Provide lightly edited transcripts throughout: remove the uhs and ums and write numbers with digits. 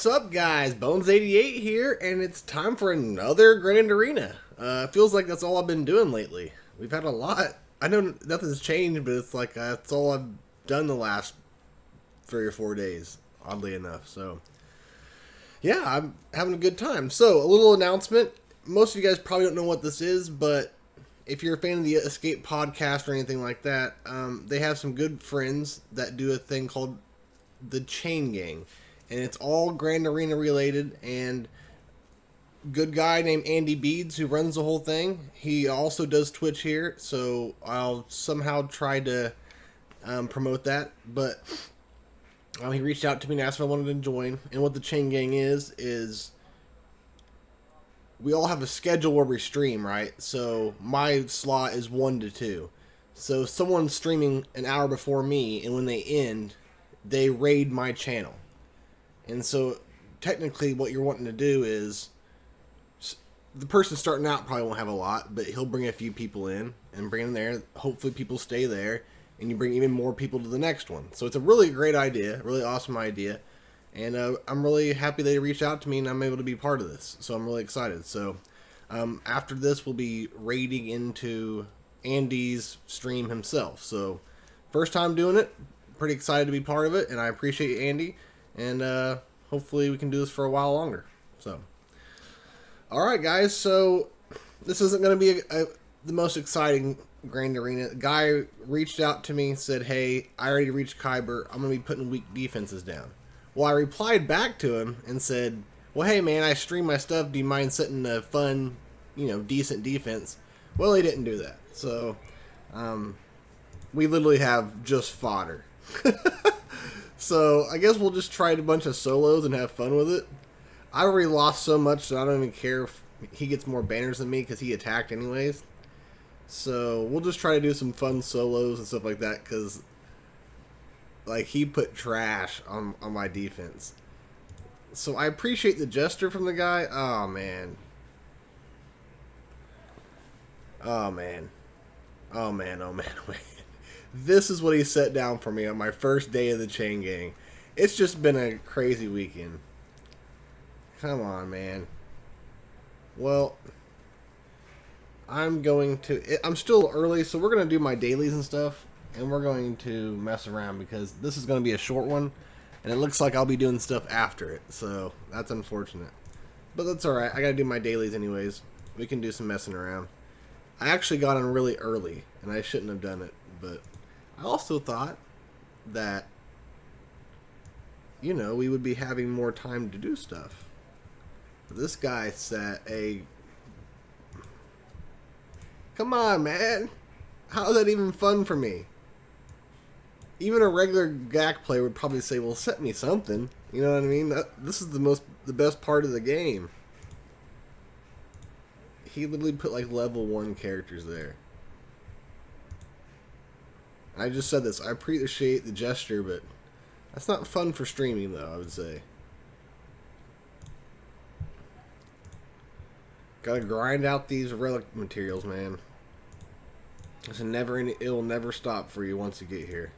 What's up, guys? Bones88 here, and it's time for another Grand Arena. Feels like that's all I've been doing lately. We've had a lot. I know nothing's changed, but it's like that's all I've done the last 3 or 4 days, oddly enough. So, yeah, I'm having a good time. So, a little announcement. Most of you guys probably don't know what this is, but if you're a fan of the Escape podcast or anything like that, they have some good friends that do a thing called the Chain Gang. And it's all Grand Arena related, and good guy named Andy Beads who runs the whole thing. He also does Twitch here, so I'll somehow try to promote that. But he reached out to me and asked if I wanted to join. And what the Chain Gang is we all have a schedule where we stream, right? So my slot is 1 to 2. So someone's streaming an hour before me, and when they end, they raid my channel. And so, technically, what you're wanting to do is, the person starting out probably won't have a lot, but he'll bring a few people in and bring them there. Hopefully, people stay there, and you bring even more people to the next one. So it's a really great idea, really awesome idea, and I'm really happy they reached out to me and I'm able to be part of this. So I'm really excited. So after this, we'll be raiding into Andy's stream himself. So first time doing it, pretty excited to be part of it, and I appreciate Andy. And hopefully we can do this for a while longer. So, all right, guys. So this isn't going to be the most exciting Grand Arena. The guy reached out to me and said, "Hey, I already reached Kyber. I'm going to be putting weak defenses down." Well, I replied back to him and said, "Well, hey, man, I stream my stuff. Do you mind setting a fun, decent defense?" Well, he didn't do that. So we literally have just fodder. So, I guess we'll just try a bunch of solos and have fun with it. I already lost so much that I don't even care if he gets more banners than me because he attacked anyways. So, we'll just try to do some fun solos and stuff like that because, like, he put trash on my defense. So, I appreciate the gesture from the guy. Oh, man. Oh, man. Oh, man, oh, man, oh, man. This is what he set down for me on my first day of the Chain Gang. It's just been a crazy weekend. Come on, man. Well, I'm still early, so we're going to do my dailies and stuff, and we're going to mess around because this is going to be a short one, and it looks like I'll be doing stuff after it, so that's unfortunate. But that's alright. I got to do my dailies anyways. We can do some messing around. I actually got on really early, and I shouldn't have done it, but I also thought that, we would be having more time to do stuff. But this guy set a... Come on, man. How is that even fun for me? Even a regular GAC player would probably say, well, set me something. You know what I mean? This is the best part of the game. He literally put, like, level 1 characters there. I just said this. I appreciate the gesture, but that's not fun for streaming, though, I would say. Gotta grind out these relic materials, man. It'll never stop for you once you get here.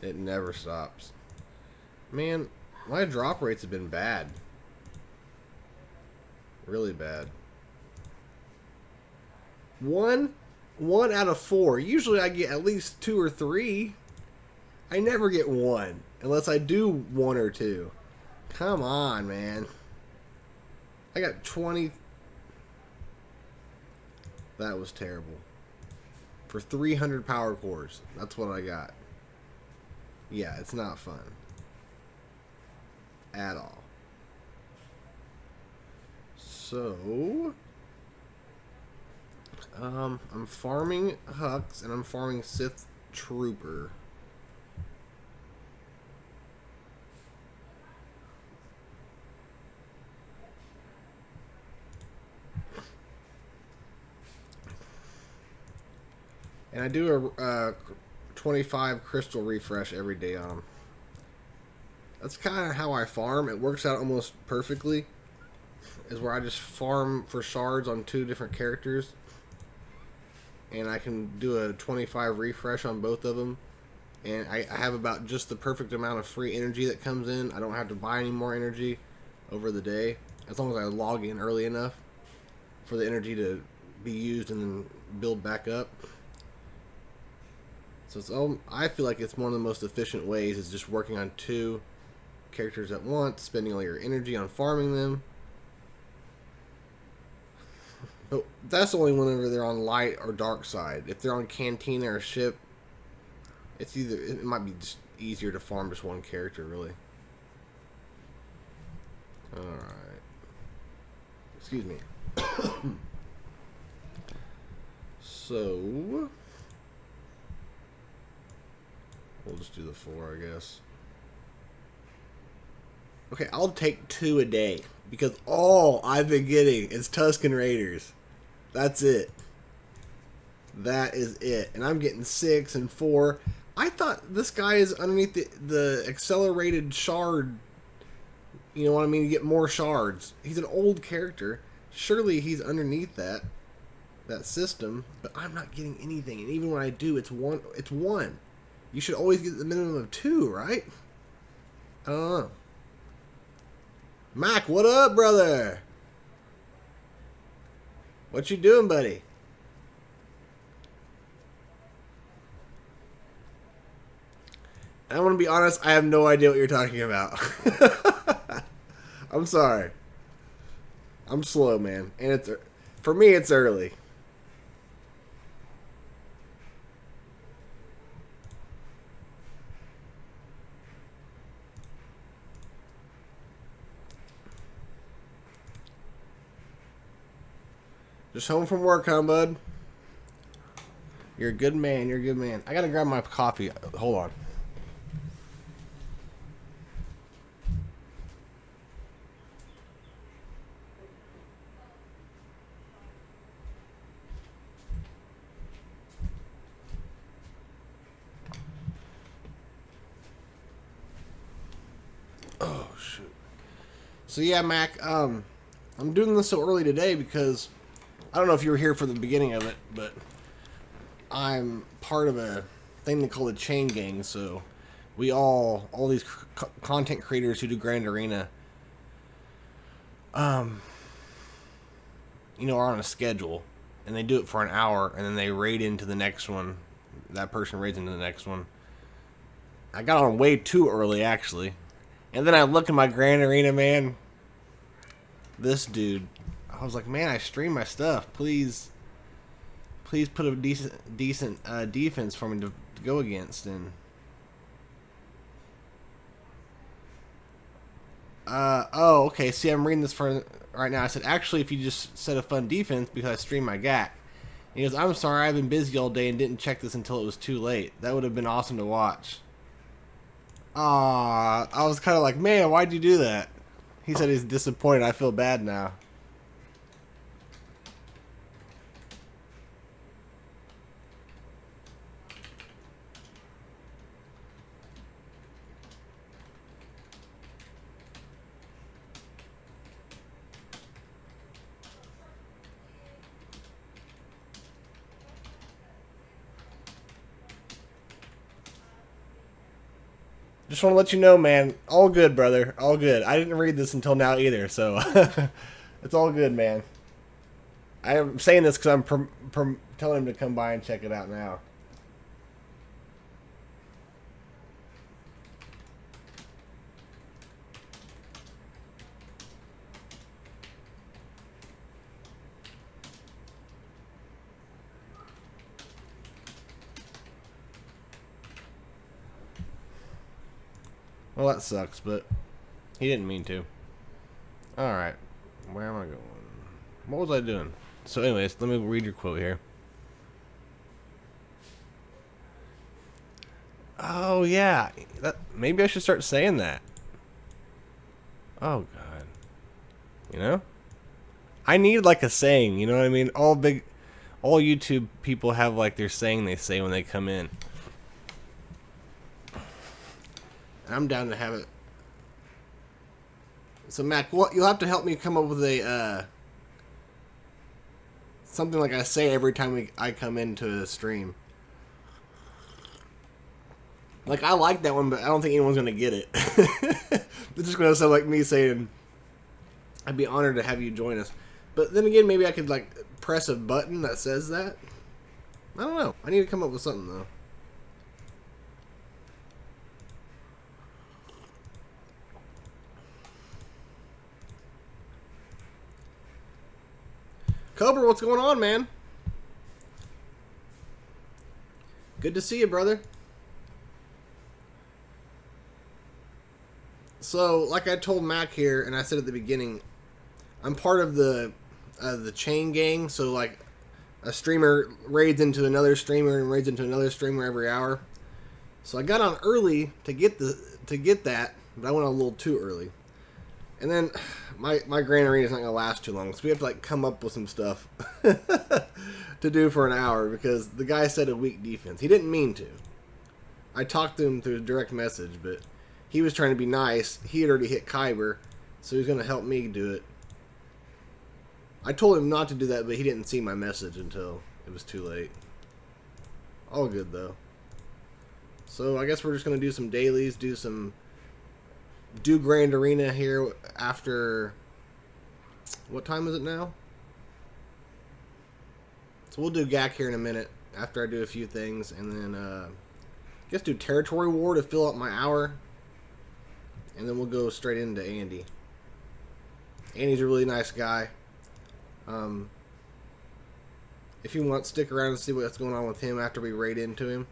It never stops. Man, my drop rates have been bad. Really bad. One out of 4. Usually I get at least 2 or 3. I never get 1 unless I do 1 or 2. Come on, man. I got 20. That was terrible. For 300 power cores. That's what I got. Yeah, it's not fun. At all. So... I'm farming Hux, and I'm farming Sith Trooper. And I do a 25 crystal refresh every day on them. That's kind of how I farm. It works out almost perfectly. Is where I just farm for shards on 2 different characters. And I can do a 25 refresh on both of them. and I have about just the perfect amount of free energy that comes in. I don't have to buy any more energy over the day, as long as I log in early enough for the energy to be used and then build back up. So I feel like it's one of the most efficient ways is just working on 2 characters at once, spending all your energy on farming them. But that's only whenever they're on light or dark side. If they're on Cantina or ship, it might be just easier to farm just one character, really. Alright. Excuse me. So we'll just do the 4, I guess. Okay, I'll take 2 a day because all I've been getting is Tusken Raiders. That's it. That is it. And I'm getting 6 and 4. I thought this guy is underneath the accelerated shard. You know what I mean? You get more shards. He's an old character. Surely he's underneath that system. But I'm not getting anything. And even when I do, it's one. You should always get the minimum of 2, right? I don't know. Mac, what up, brother? What you doing, buddy? I want to be honest, I have no idea what you're talking about. I'm sorry. I'm slow, man. And for me, it's early. Just home from work, huh, bud? You're a good man. You're a good man. I gotta grab my coffee. Hold on. Oh, shoot. So, yeah, Mac, I'm doing this so early today because I don't know if you were here for the beginning of it, but I'm part of a thing they call the Chain Gang. So we all these content creators who do Grand Arena, you know, are on a schedule, and they do it for an hour, and then they raid into the next one. That person raids into the next one. I got on way too early, actually, and then I look at my Grand Arena, man. This dude, I was like, man, I stream my stuff. Please put a decent defense for me to go against. And oh, okay. See, I'm reading this for right now. I said, actually, if you just set a fun defense because I stream my GAC. He goes, I'm sorry, I've been busy all day and didn't check this until it was too late. That would have been awesome to watch. I was kind of like, man, why'd you do that? He said he's disappointed. I feel bad now. Just want to let you know, man. All good, brother. All good. I didn't read this until now either, so it's all good, man. I am saying this because I'm telling him to come by and check it out now. Well, that sucks, but he didn't mean to. Alright. Where am I going? What was I doing? So anyways, let me read your quote here. Oh, yeah. Maybe I should start saying that. Oh, God. You know? I need, like, a saying, you know what I mean? All YouTube people have, like, their saying they say when they come in. I'm down to have it. So, Mac, you'll have to help me come up with a, something like I say every time I come into a stream. Like, I like that one, but I don't think anyone's gonna get it. It's just gonna sound like me saying, "I'd be honored to have you join us." But then again, maybe I could like press a button that says that. I don't know. I need to come up with something though. Cobra, what's going on, man? Good to see you, brother. So, like I told Mac here, and I said at the beginning, I'm part of the chain gang. So, like, a streamer raids into another streamer and raids into another streamer every hour. So I got on early to get that, but I went on a little too early. And then my Grand Arena is not gonna last too long, so we have to like come up with some stuff to do for an hour because the guy said a weak defense. He didn't mean to. I talked to him through a direct message, but he was trying to be nice. He had already hit Kyber, so he was gonna help me do it. I told him not to do that, but he didn't see my message until it was too late. All good though. So I guess we're just gonna do some dailies, do Grand Arena here after, what time is it now? So we'll do GAC here in a minute after I do a few things, and then I guess do Territory War to fill up my hour, and then we'll go straight into Andy. Andy's a really nice guy. If you want, stick around and see what's going on with him after we raid into him.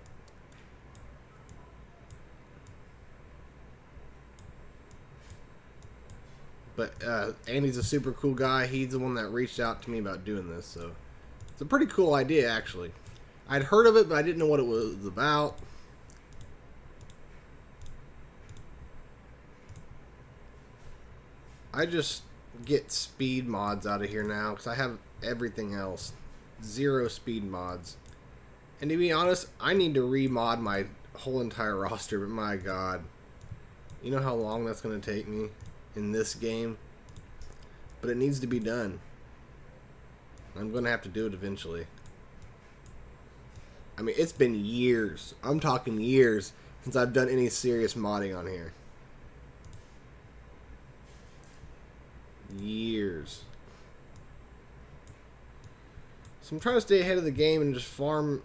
But Andy's a super cool guy. He's the one that reached out to me about doing this, so it's a pretty cool idea, actually. I'd heard of it, but I didn't know what it was about. I just get speed mods out of here now because I have everything else. 0 speed mods. And to be honest, I need to remod my whole entire roster, but my god. You know how long that's going to take me in this game? But it needs to be done. I'm going to have to do it eventually. I mean, it's been years. I'm talking years since I've done any serious modding on here. Years. So I'm trying to stay ahead of the game and just farm.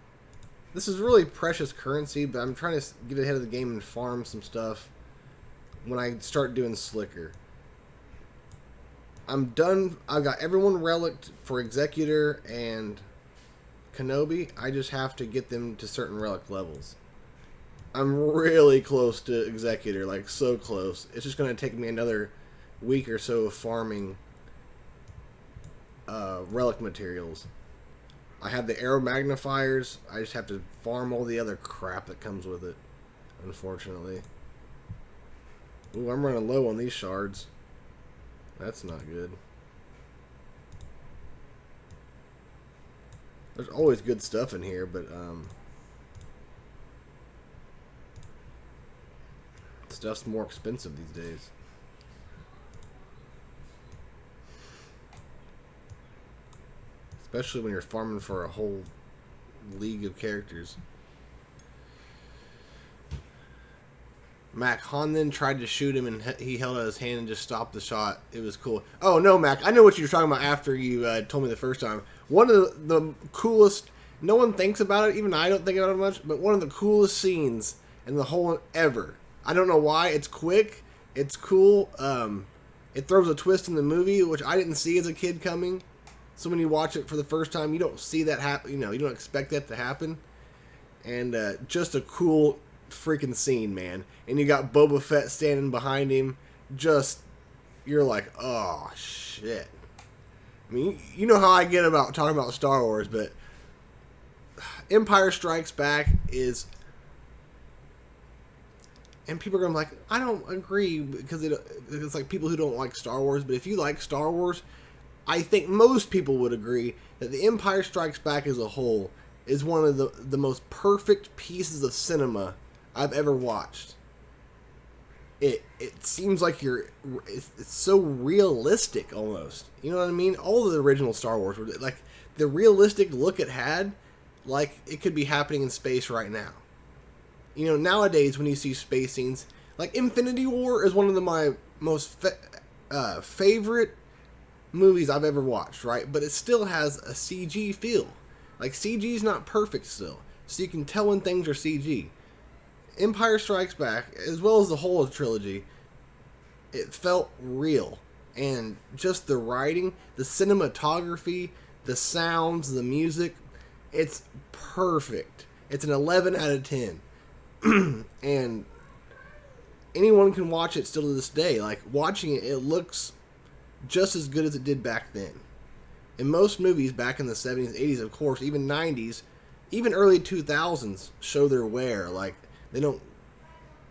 This is really precious currency, but I'm trying to get ahead of the game and farm some stuff when I start doing Slicker. I'm done. I've got everyone relicked for Executor and Kenobi. I just have to get them to certain relic levels. I'm really close to Executor, like so close. It's just going to take me another week or so of farming relic materials. I have the arrow magnifiers. I just have to farm all the other crap that comes with it, unfortunately. Ooh, I'm running low on these shards. That's not good. There's always good stuff in here, but stuff's more expensive these days. Especially when you're farming for a whole league of characters. Mac, Han then tried to shoot him and he held out his hand and just stopped the shot. It was cool. Oh, no, Mac. I know what you were talking about after you told me the first time. One of the coolest, no one thinks about it, even I don't think about it much, but one of the coolest scenes in the whole ever. I don't know why. It's quick. It's cool. It throws a twist in the movie, which I didn't see as a kid coming. So when you watch it for the first time, you don't see that happen. You know, you don't expect that to happen. And just a cool freaking scene, man. And you got Boba Fett standing behind him. Just, you're like, oh, shit. I mean, you know how I get about talking about Star Wars, but Empire Strikes Back is... And people are going to be like, I don't agree, because it's like people who don't like Star Wars. But if you like Star Wars, I think most people would agree that The Empire Strikes Back as a whole is one of the most perfect pieces of cinema I've ever watched. It seems like it's so realistic almost. You know what I mean? All of the original Star Wars were like the realistic look it had, like it could be happening in space right now. You know, nowadays when you see space scenes, like Infinity War is one of my most favorite movies I've ever watched, right? But it still has a CG feel. Like, CG is not perfect still, so you can tell when things are CG. Empire Strikes Back, as well as the whole of the trilogy, it felt real. And just the writing, the cinematography, the sounds, the music, it's perfect. It's an 11 out of 10. And anyone can watch it still to this day. Like, watching it, it looks just as good as it did back then. In most movies back in the 70s, 80s, of course, even 90s, even early 2000s show their wear. Like, they don't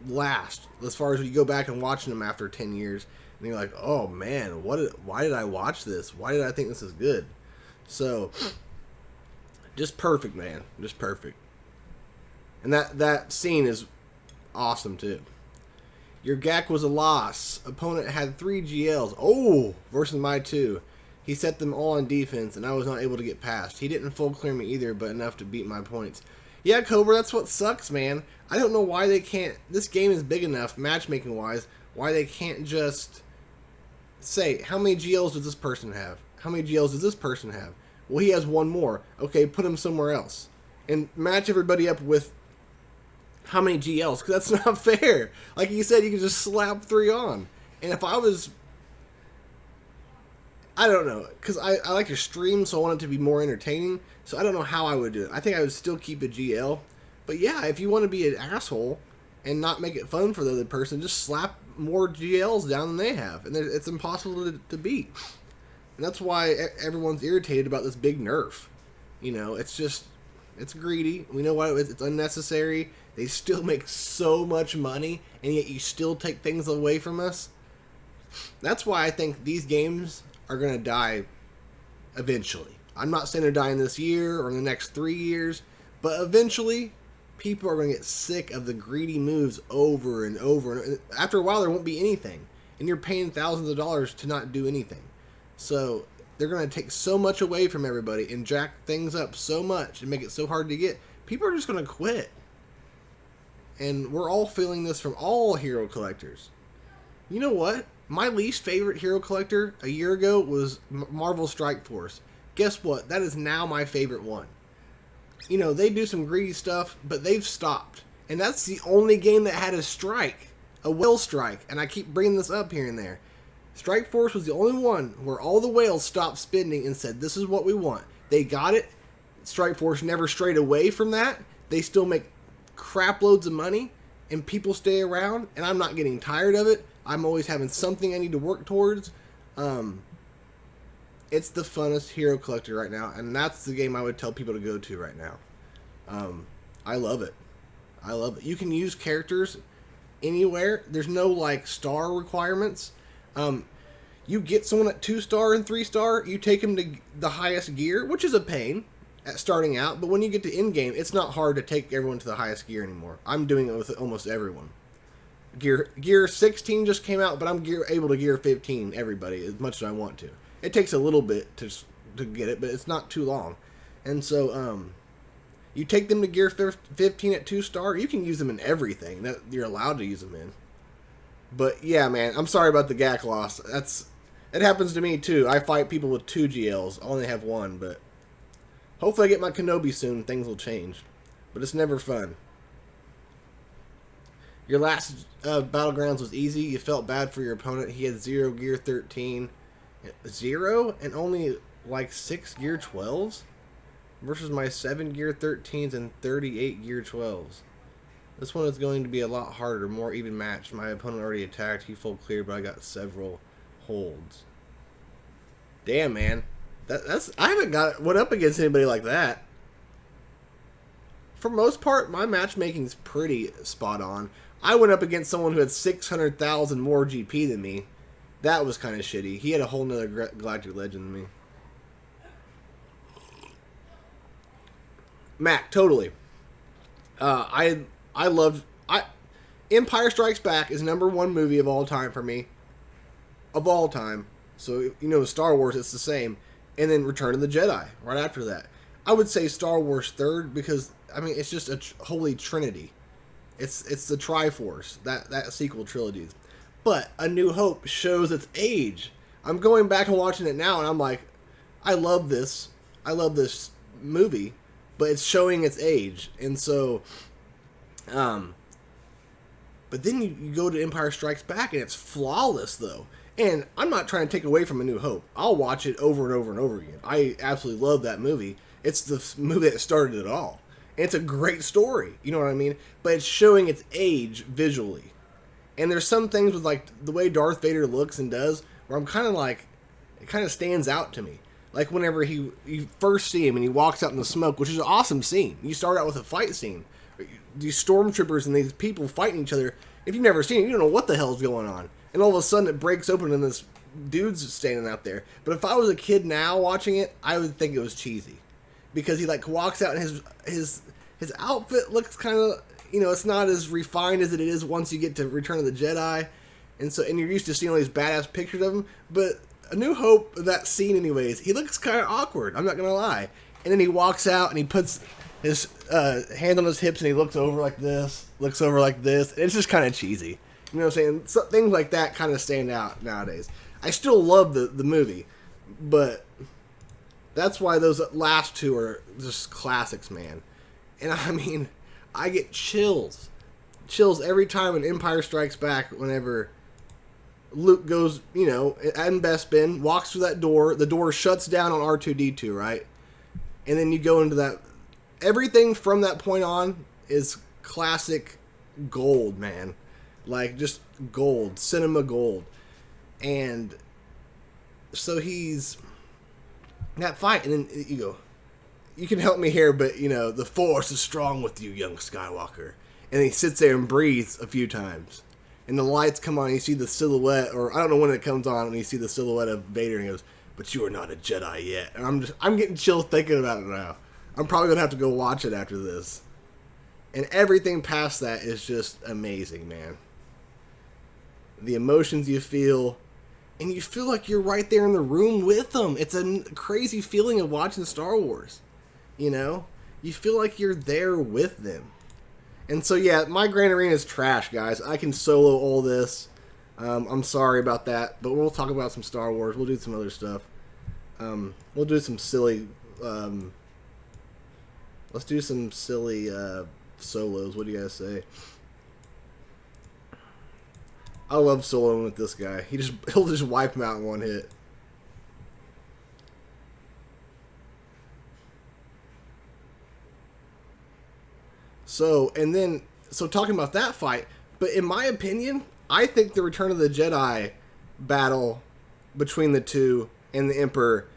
last as far as you go back and watching them after 10 years. And you're like, oh man, why did I watch this? Why did I think this is good? So, just perfect, man. Just perfect. And that scene is awesome, too. Your GAC was a loss. Opponent had 3 GLs. Oh, versus my 2. He set them all on defense, and I was not able to get past. He didn't full clear me either, but enough to beat my points. Yeah, Cobra, that's what sucks, man. I don't know why they can't... This game is big enough, matchmaking-wise, why they can't just say, how many GLs does this person have? How many GLs does this person have? Well, he has 1 more. Okay, put him somewhere else. And match everybody up with how many GLs, because that's not fair. Like you said, you can just slap 3 on. And if I was... I don't know, because I like to stream, so I want it to be more entertaining. So I don't know how I would do it. I think I would still keep a GL. But yeah, if you want to be an asshole and not make it fun for the other person, just slap more GLs down than they have. And it's impossible to beat. And that's why everyone's irritated about this big nerf. You know, it's just... It's greedy. We know why it's unnecessary. They still make so much money, and yet you still take things away from us. That's why I think these games are going to die eventually. I'm not saying they're dying this year or in the next 3 years, but eventually people are going to get sick of the greedy moves over and over. And after a while, there won't be anything, and you're paying thousands of dollars to not do anything. So they're going to take so much away from everybody and jack things up so much and make it so hard to get. People are just going to quit. And we're all feeling this from all hero collectors. You know what? My least favorite hero collector a year ago was Marvel Strike Force. Guess what? That is now my favorite one. You know, they do some greedy stuff, but they've stopped. And that's the only game that had a strike. A whale strike. And I keep bringing this up here and there. Strike Force was the only one where all the whales stopped spending and said, this is what we want. They got it. Strike Force never strayed away from that. They still make crap loads of money, and people stay around, and I'm not getting tired of it. I'm always having something I need to work towards. It's the funnest hero collector right now, and that's the game I would tell people to go to right now. I love it. I love it. You can use characters anywhere. There's no, like, star requirements. You get someone at 2-star and 3-star, you take them to the highest gear, which is a pain at starting out, but when you get to in-game, it's not hard to take everyone to the highest gear anymore. I'm doing it with almost everyone. Gear 16 just came out, but I'm able to gear 15 everybody as much as I want to. It takes a little bit to get it, but it's not too long. And so, you take them to gear 15 at 2-star, you can use them in everything that you're allowed to use them in. But yeah, man, I'm sorry about the GAC loss. It happens to me too. I fight people with 2 GLs. I only have 1, but hopefully I get my Kenobi soon. Things will change. But it's never fun. Your last Battlegrounds was easy. You felt bad for your opponent. He had 0 gear 13. 0 and only like 6 gear 12s? Versus my 7 gear 13s and 38 gear 12s. This one is going to be a lot harder, more even matched. My opponent already attacked. He full cleared, but I got several holds. Damn, man. I haven't went up against anybody like that. For most part, my matchmaking's pretty spot on. I went up against someone who had 600,000 more GP than me. That was kind of shitty. He had a whole nother Galactic Legend than me. Mac, totally. I loved... Empire Strikes Back is #1 movie of all time for me. Of all time. So, you know, Star Wars, it's the same. And then Return of the Jedi, right after that. I would say Star Wars third because, I mean, it's just a holy trinity. It's the Triforce, that sequel trilogy. But A New Hope shows its age. I'm going back and watching it now, and I'm like, I love this. I love this movie, but it's showing its age. And so, but then you go to Empire Strikes Back, and it's flawless, though. And I'm not trying to take away from A New Hope. I'll watch it over and over and over again. I absolutely love that movie. It's the movie that started it all. And it's a great story, you know what I mean? But it's showing its age visually. And there's some things with, like, the way Darth Vader looks and does, where I'm kind of like, it kind of stands out to me. Like, whenever you first see him and he walks out in the smoke, which is an awesome scene. You start out with a fight scene. These stormtroopers and these people fighting each other. If you've never seen it, you don't know what the hell's going on. And all of a sudden it breaks open and this dude's standing out there. But if I was a kid now watching it, I would think it was cheesy. Because he, like, walks out and his outfit looks kind of, you know, it's not as refined as it is once you get to Return of the Jedi. And you're used to seeing all these badass pictures of him. But A New Hope, that scene anyways, he looks kind of awkward, I'm not going to lie. And then he walks out and he puts his hand on his hips and he looks over like this. And it's just kind of cheesy. You know what I'm saying? So, things like that kind of stand out nowadays. I still love the movie, but that's why those last two are just classics, man. And I mean, I get chills every time in Empire Strikes Back whenever Luke goes, you know, and Bespin walks through that door. The door shuts down on R2-D2, right? And then you go into that. Everything from that point on is classic gold, man. Like, just gold, cinema gold. And so he's that fight, and then you go, you can help me here, but, you know, the Force is strong with you, young Skywalker. And he sits there and breathes a few times. And the lights come on, and you see the silhouette, or I don't know when it comes on, and you see the silhouette of Vader, and he goes, but you are not a Jedi yet. And I'm getting chills thinking about it now. I'm probably going to have to go watch it after this. And everything past that is just amazing, man. The emotions you feel, and you feel like you're right there in the room with them. It's a crazy feeling of watching Star Wars, you know? You feel like you're there with them. And so, yeah, my Grand Arena is trash, guys. I can solo all this. I'm sorry about that, but we'll talk about some Star Wars. We'll do some other stuff. We'll do some silly... let's do some silly solos. What do you guys say? I love soloing with this guy. He'll just wipe him out in one hit. So talking about that fight, but in my opinion, I think the Return of the Jedi battle between the two and the Emperor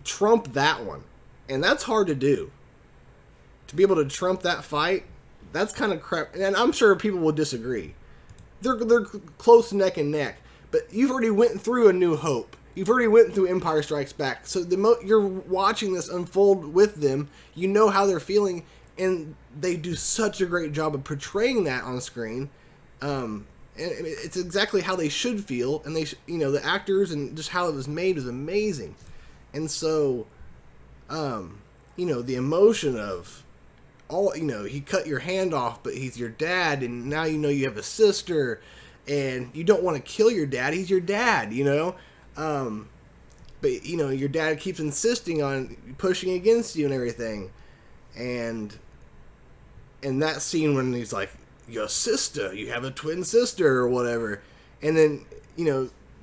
trumped that one. And that's hard to do. To be able to trump that fight, that's kind of crap. And I'm sure people will disagree. They're close neck and neck. But you've already went through A New Hope. You've already went through Empire Strikes Back. So you're watching this unfold with them. You know how they're feeling. And they do such a great job of portraying that on screen. And it's exactly how they should feel. And the actors and just how it was made was amazing. And so, the emotion of he cut your hand off, but he's your dad, and now you have a sister, and you don't want to kill your dad. He's your dad, but your dad keeps insisting on pushing against you and everything, and that scene when he's like, your sister, you have a twin sister or whatever, and then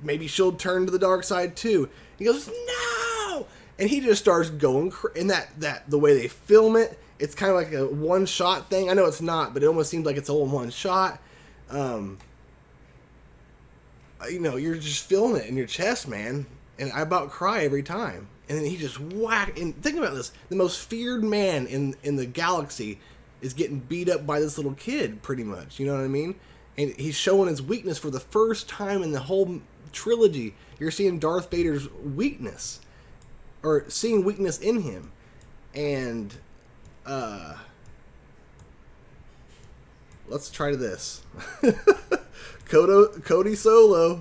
maybe she'll turn to the dark side too. He goes, no, and he just starts going, and that the way they film it. It's kind of like a one-shot thing. I know it's not, but it almost seems like it's all in one shot. You're just feeling it in your chest, man. And I about cry every time. And then he just whack. And think about this. The most feared man in the galaxy is getting beat up by this little kid, pretty much. You know what I mean? And he's showing his weakness for the first time in the whole trilogy. You're seeing Darth Vader's weakness. Or seeing weakness in him. And... let's try this. Cody Solo.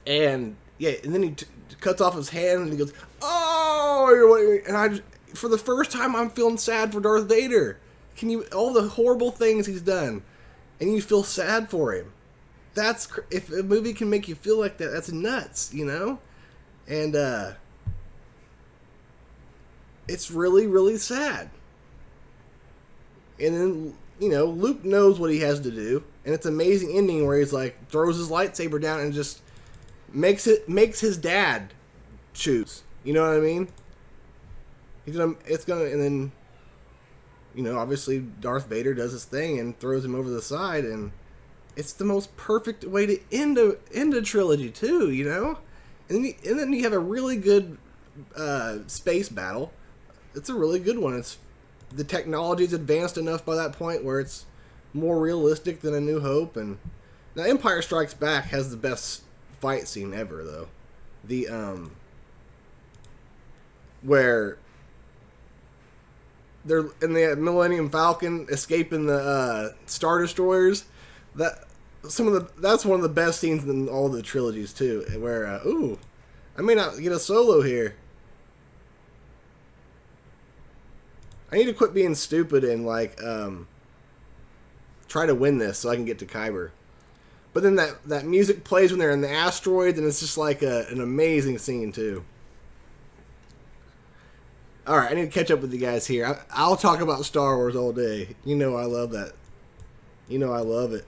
And then he cuts off his hand and he goes, oh, and for the first time I'm feeling sad for Darth Vader. Can you all the horrible things he's done, and you feel sad for him? That's if a movie can make you feel like that, that's nuts, you know. And it's really, really sad. And then, you know, Luke knows what he has to do, and it's an amazing ending where he's like throws his lightsaber down and just makes his dad choose. You know what I mean? And then, you know, obviously Darth Vader does his thing and throws him over the side, and it's the most perfect way to end a trilogy too. You know, and then you have a really good space battle. It's a really good one. The technology's advanced enough by that point where it's more realistic than A New Hope. And now Empire Strikes Back has the best fight scene ever, though. The where they're in the Millennium Falcon escaping the Star Destroyers. That's one of the best scenes in all the trilogies too. Where I may not get a solo here. I need to quit being stupid and like try to win this so I can get to Kyber. But then that music plays when they're in the asteroids, and it's just like an amazing scene too. All right, I need to catch up with you guys here. I'll talk about Star Wars all day. You know I love that. You know I love it.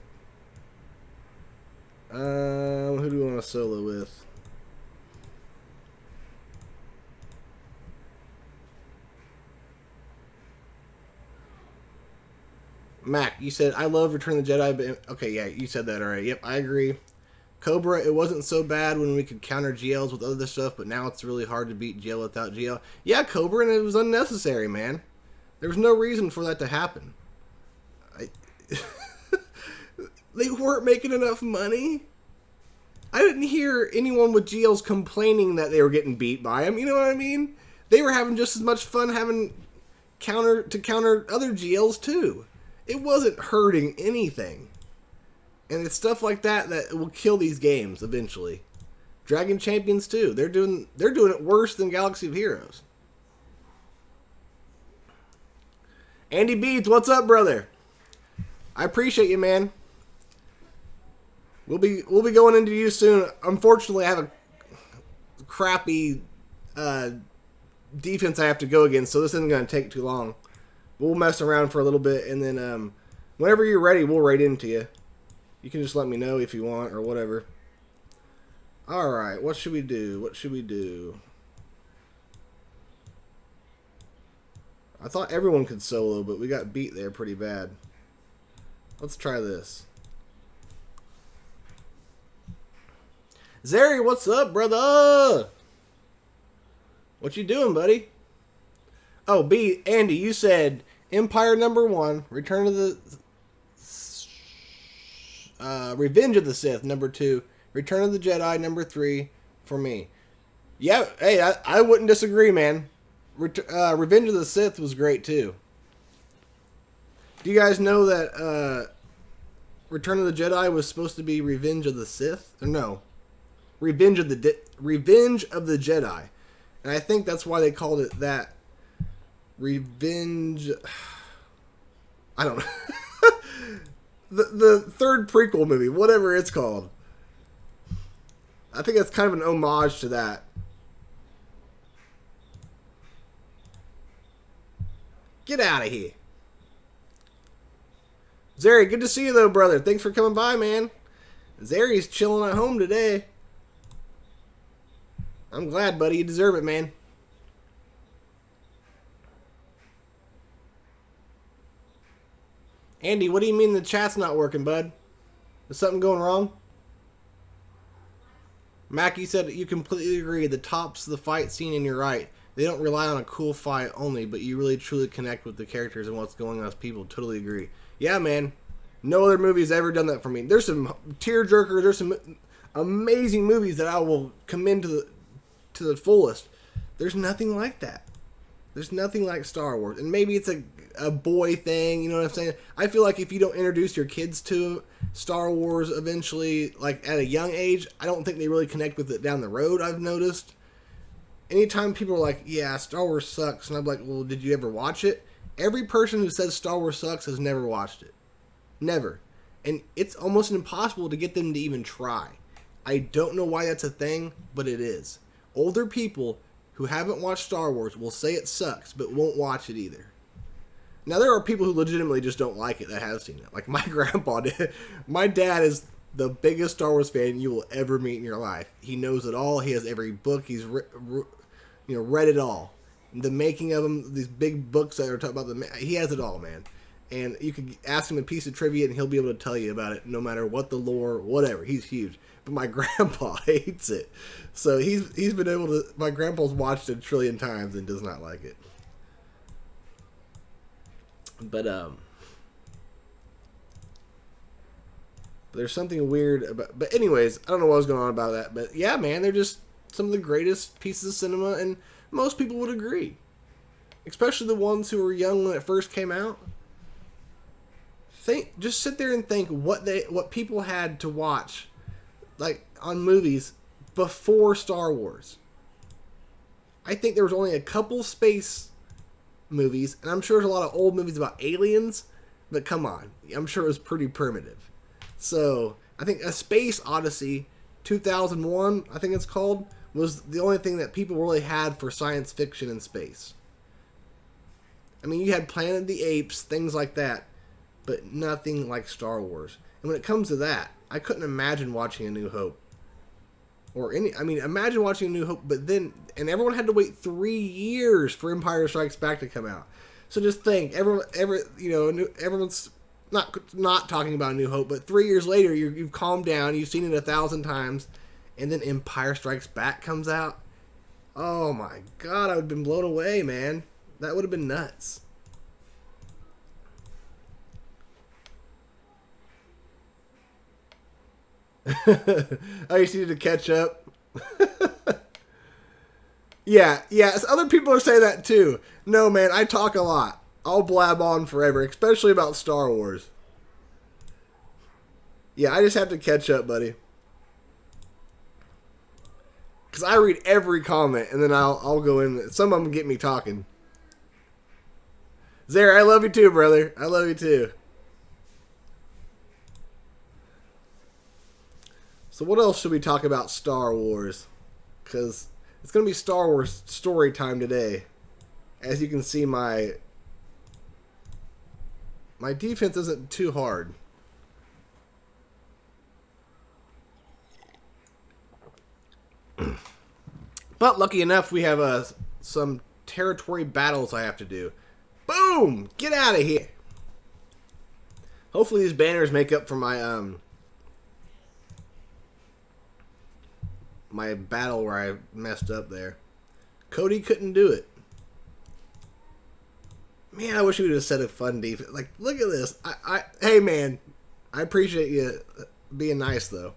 Who do we want to solo with? Mac, you said, I love Return of the Jedi, but... Okay, yeah, you said that already. Yep, I agree. Cobra, it wasn't so bad when we could counter GLs with other stuff, but now it's really hard to beat GL without GL. Yeah, Cobra, and it was unnecessary, man. There was no reason for that to happen. They weren't making enough money. I didn't hear anyone with GLs complaining that they were getting beat by them. You know what I mean? They were having just as much fun having counter other GLs, too. It wasn't hurting anything. And it's stuff like that will kill these games eventually. Dragon Champions too. They're doing it worse than Galaxy of Heroes. Andy Beads, what's up, brother? I appreciate you, man. We'll be going into you soon. Unfortunately, I have a crappy defense I have to go against, so this isn't going to take too long. We'll mess around for a little bit, and then whenever you're ready, we'll raid into you. You can just let me know if you want or whatever. Alright, what should we do? I thought everyone could solo, but we got beat there pretty bad. Let's try this. Zeri, what's up, brother? What you doing, buddy? Oh, Andy, you said Empire #1, Return of the... Revenge of the Sith, #2. Return of the Jedi, #3 for me. Yeah, hey, I wouldn't disagree, man. Revenge of the Sith was great, too. Do you guys know that Return of the Jedi was supposed to be Revenge of the Sith? Or no. Revenge of the Jedi. And I think that's why they called it that. Revenge... I don't know. The third prequel movie, whatever it's called. I think it's kind of an homage to that. Get out of here. Zeri, good to see you though, brother. Thanks for coming by, man. Zeri's chilling at home today. I'm glad, buddy. You deserve it, man. Andy, what do you mean the chat's not working, bud? Is something going wrong? Mackie said that you completely agree. The top's the fight scene, and you're right. They don't rely on a cool fight only, but you really truly connect with the characters and what's going on with people. Totally agree. Yeah, man. No other movie's ever done that for me. There's some tearjerkers. There's some amazing movies that I will commend to the fullest. There's nothing like that. There's nothing like Star Wars. And maybe it's a boy thing, you know what I'm saying? I feel like if you don't introduce your kids to Star Wars eventually, like at a young age, I don't think they really connect with it down the road, I've noticed. Anytime people are like, yeah, Star Wars sucks, and I'm like, well, did you ever watch it? Every person who says Star Wars sucks has never watched it. Never. And it's almost impossible to get them to even try. I don't know why that's a thing, but it is. Older people who haven't watched Star Wars will say it sucks, but won't watch it either. Now, there are people who legitimately just don't like it that have seen it. Like my grandpa did. My dad is the biggest Star Wars fan you will ever meet in your life. He knows it all. He has every book. He's read it all. The making of them, these big books that are talking about he has it all, man. And you could ask him a piece of trivia and he'll be able to tell you about it no matter what the lore, whatever. He's huge. But my grandpa hates it. So he's been able to, my grandpa's watched it a trillion times and does not like it. But there's something weird about, but anyways, I don't know what was going on about that, but yeah, man, they're just some of the greatest pieces of cinema, and most people would agree. Especially the ones who were young when it first came out. Just sit there and think what people had to watch, like on movies before Star Wars. I think there was only a couple space movies, and I'm sure there's a lot of old movies about aliens, but come on, I'm sure it was pretty primitive. So I think A Space Odyssey 2001, I think it's called, was the only thing that people really had for science fiction in space. I mean, you had Planet of the Apes, things like that, but nothing like Star Wars. And when it comes to that, I couldn't imagine watching A New Hope. Imagine watching A New Hope, but then, and everyone had to wait 3 years for Empire Strikes Back to come out. So just think, everyone's not talking about A New Hope, but 3 years later, you've calmed down, you've seen it 1,000 times, and then Empire Strikes Back comes out. Oh my God, I would have been blown away, man. That would have been nuts. I just needed to catch up. Yeah. Other people are saying that too. No, man, I talk a lot. I'll blab on forever, especially about Star Wars. Yeah, I just have to catch up, buddy. Because I read every comment, and then I'll go in. Some of them get me talking. Zara, I love you too, brother. I love you too. So what else should we talk about Star Wars? Because it's going to be Star Wars story time today. As you can see, my defense isn't too hard. But lucky enough, we have some territory battles I have to do. Boom! Get out of here! Hopefully these banners make up for my my battle where I messed up there. Cody couldn't do it. Man, I wish we would have said a fun defense. Like, look at this. Hey, man. I appreciate you being nice, though.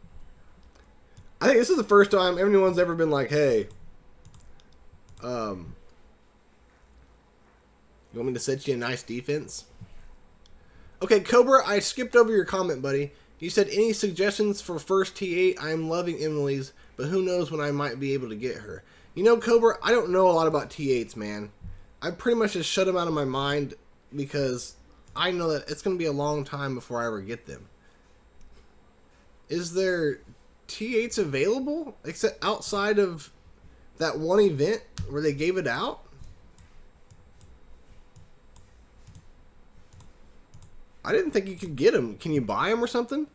I think this is the first time anyone's ever been like, hey, you want me to set you a nice defense? Okay, Cobra, I skipped over your comment, buddy. You said, any suggestions for first T8? I'm loving Emily's, but who knows when I might be able to get her. You know, Cobra, I don't know a lot about T8s, man. I pretty much just shut them out of my mind because I know that it's going to be a long time before I ever get them. Is there T8s available except outside of that one event where they gave it out? I didn't think you could get them. Can you buy them or something?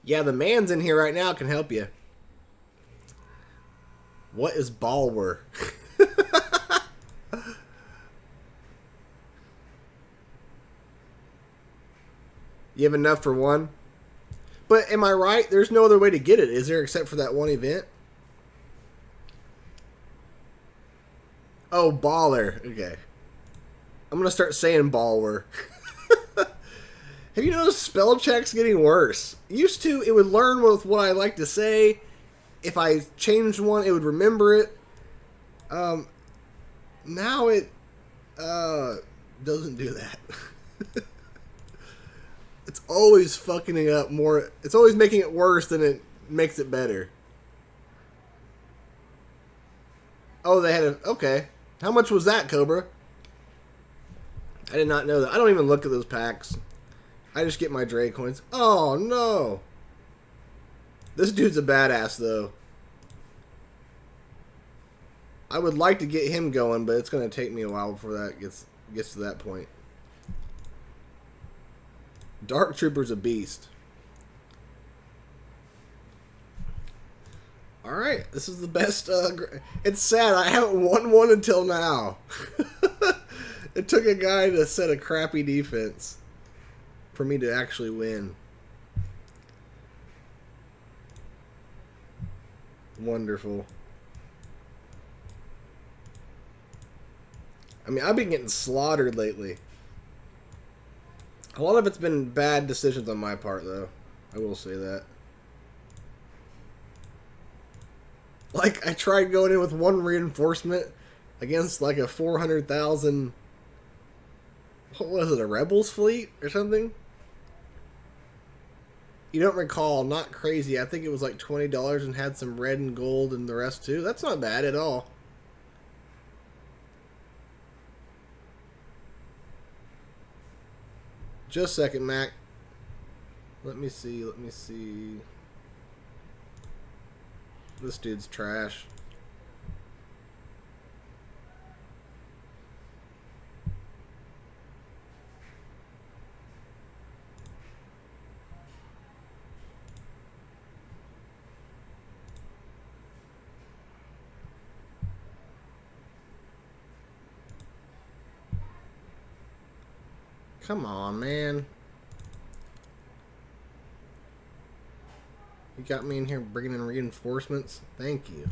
Yeah, the man's in here right now can help you. What is Balwer? You have enough for one? But am I right? There's no other way to get it, is there, except for that one event? Oh, baller. Okay. I'm going to start saying Balwer. Have you noticed spell checks getting worse? Used to, it would learn with what I like to say. If I changed one, it would remember it. Now it doesn't do that. It's always fucking it up more. It's always making it worse than it makes it better. Oh, they had a... Okay. How much was that, Cobra? I did not know that. I don't even look at those packs. I just get my Dre coins. Oh, no. This dude's a badass, though. I would like to get him going, but it's going to take me a while before that gets to that point. Dark Trooper's a beast. Alright, this is the best... it's sad, I haven't won one until now. It took a guy to set a crappy defense for me to actually win. Wonderful. I mean, I've been getting slaughtered lately. A lot of it's been bad decisions on my part, though. I will say that. Like, I tried going in with one reinforcement against, like, a 400,000... What was it, a Rebels fleet or something? You don't recall, not crazy. I think it was like $20 and had some red and gold and the rest too. That's not bad at all. Just a second, Mac. Let me see. This dude's trash. Come on, man. You got me in here bringing in reinforcements? Thank you.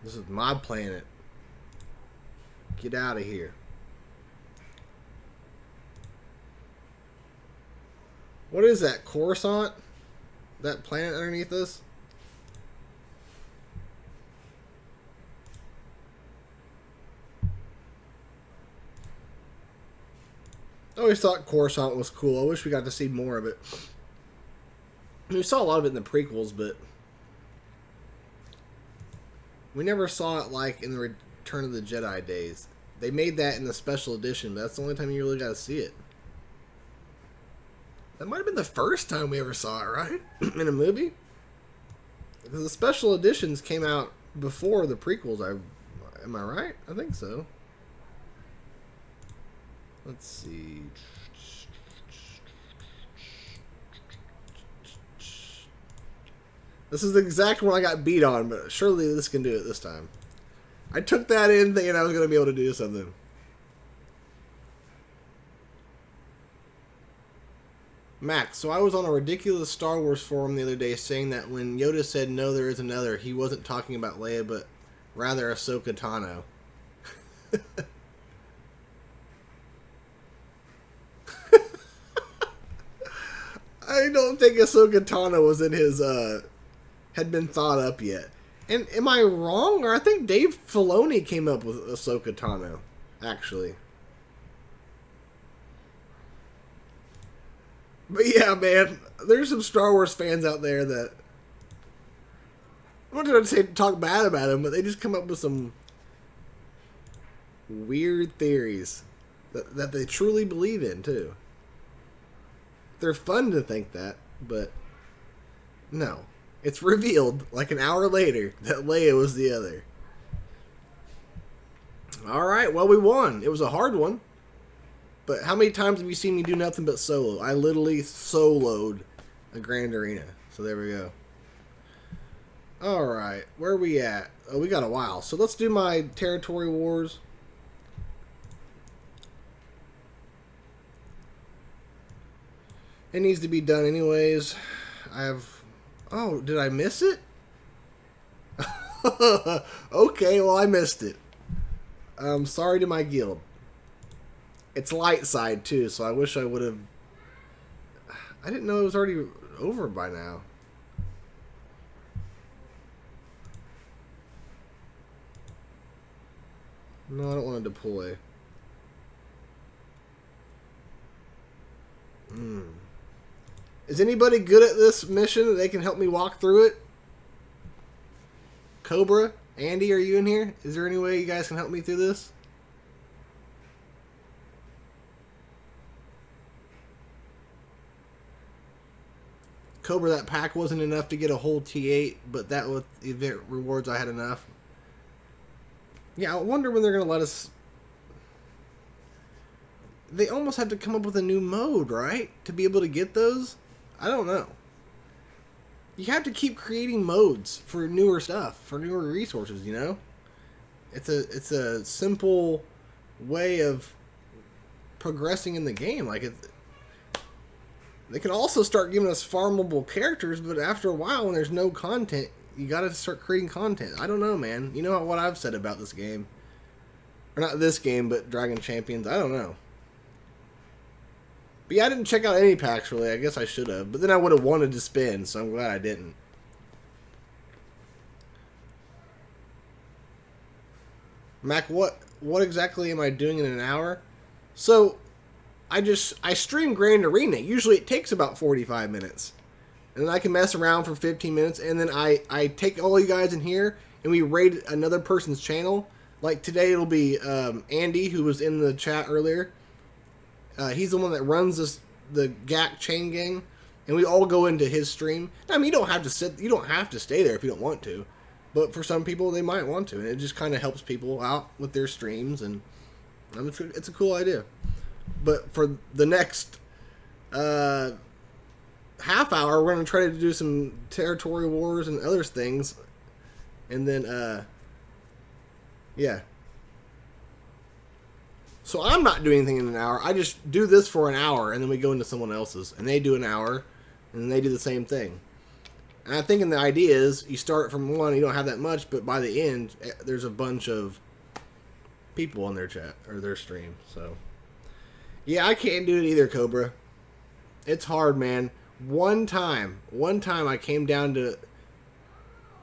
This is my planet. Get out of here. What is that, Coruscant? That planet underneath us? I always thought Coruscant was cool. I wish we got to see more of it. I mean, we saw a lot of it in the prequels, but we never saw it like in the Return of the Jedi days. They made that in the special edition, but that's the only time you really got to see it. That might have been the first time we ever saw it, right? In a movie? Because the special editions came out before the prequels. Am I right? I think so. Let's see. This is the exact one I got beat on, but surely this can do it this time. I took that in thinking I was going to be able to do something. Max, so I was on a ridiculous Star Wars forum the other day saying that when Yoda said no there is another, he wasn't talking about Leia, but rather Ahsoka Tano. I don't think Ahsoka Tano was in his, had been thought up yet. And am I wrong? Or I think Dave Filoni came up with Ahsoka Tano, actually. But yeah, man, there's some Star Wars fans out there that, I'm not going to say talk bad about them, but they just come up with some weird theories that they truly believe in, too. They're fun to think that, but no. It's revealed, like an hour later, that Leia was the other. Alright, well, we won. It was a hard one. But how many times have you seen me do nothing but solo? I literally soloed a Grand Arena. So there we go. Alright, where are we at? Oh, we got a while. So let's do my territory wars. It needs to be done anyways. I have... Oh, did I miss it? Okay, well, I missed it. Sorry to my guild. It's light side, too, so I wish I would have... I didn't know it was already over by now. No, I don't want to deploy. Is anybody good at this mission that they can help me walk through it? Cobra? Andy, are you in here? Is there any way you guys can help me through this? Cobra, that pack wasn't enough to get a whole T8, but that with event rewards I had enough. Yeah, I wonder when they're going to let us... They almost have to come up with a new mode, right? To be able to get those? I don't know. You have to keep creating modes for newer stuff, for newer resources, you know? It's a simple way of progressing in the game. Like, they can also start giving us farmable characters, but after a while, when there's no content, you gotta start creating content. I don't know, man. You know what I've said about this game. Or not this game, but Dragon Champions. I don't know. But yeah, I didn't check out any packs, really. I guess I should have. But then I would have wanted to spin, so I'm glad I didn't. Mac, what exactly am I doing in an hour? So, I stream Grand Arena. Usually it takes about 45 minutes. And then I can mess around for 15 minutes, and then I take all you guys in here, and we raid another person's channel. Like today it'll be Andy, who was in the chat earlier. He's the one that runs the GAC chain gang, and we all go into his stream. I mean, you don't have to stay there if you don't want to, but for some people they might want to, and it just kind of helps people out with their streams, and it's a cool idea. But for the next half hour, we're gonna try to do some territory wars and other things, and then yeah. So I'm not doing anything in an hour. I just do this for an hour, and then we go into someone else's, and they do an hour, and then they do the same thing. And I think the idea is you start from one, you don't have that much, but by the end, there's a bunch of people on their chat or their stream. So yeah, I can't do it either, Cobra. It's hard, man. One time I came down to,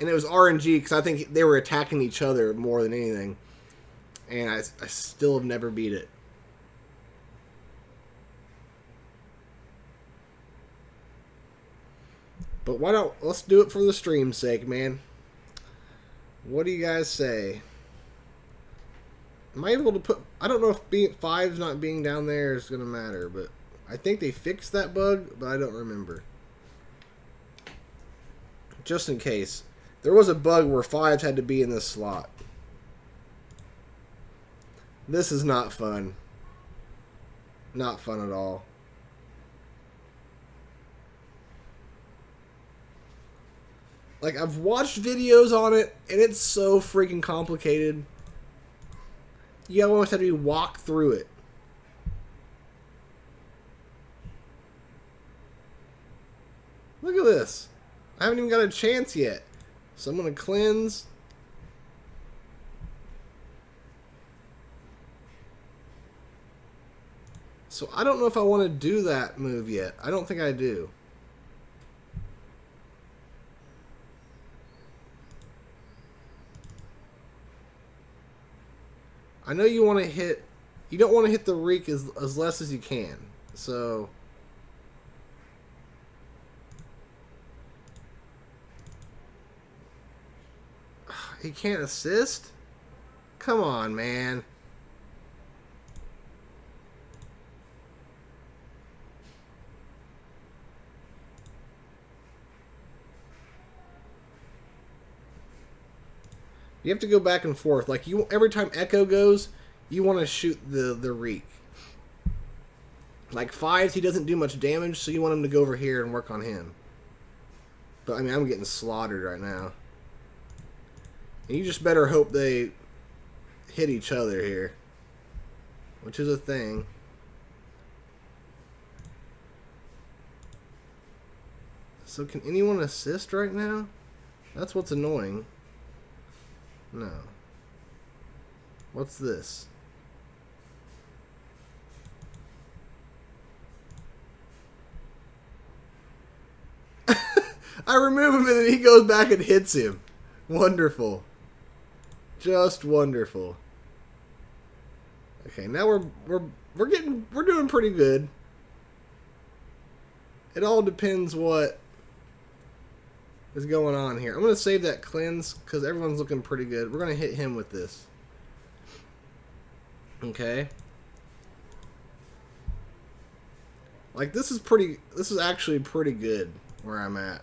and it was RNG because I think they were attacking each other more than anything. And I still have never beat it. But why don't, let's do it for the stream's sake, man. What do you guys say? Am I able to put, I don't know if 5's not being down there is going to matter, but I think they fixed that bug, but I don't remember. Just in case. There was a bug where 5's had to be in this slot. This is not fun. Not fun at all. Like, I've watched videos on it, and it's so freaking complicated. You almost have to walk through it. Look at this. I haven't even got a chance yet. So I'm going to cleanse. So I don't know if I want to do that move yet. I don't think I do. I know you want to hit, you don't want to hit the reek as less as you can. So he can't assist? Come on, man. You have to go back and forth. Like, you, every time Echo goes, you want to shoot the reek. Like 5's, he doesn't do much damage, so you want him to go over here and work on him. But I mean, I'm getting slaughtered right now. And you just better hope they hit each other here, which is a thing. So can anyone assist right now? That's what's annoying. No. What's this? I remove him and then he goes back and hits him. Wonderful. Just wonderful. Okay, now we're doing pretty good. It all depends what is going on here. I'm going to save that cleanse because everyone's looking pretty good. We're going to hit him with this. Okay. Like, this is actually pretty good where I'm at.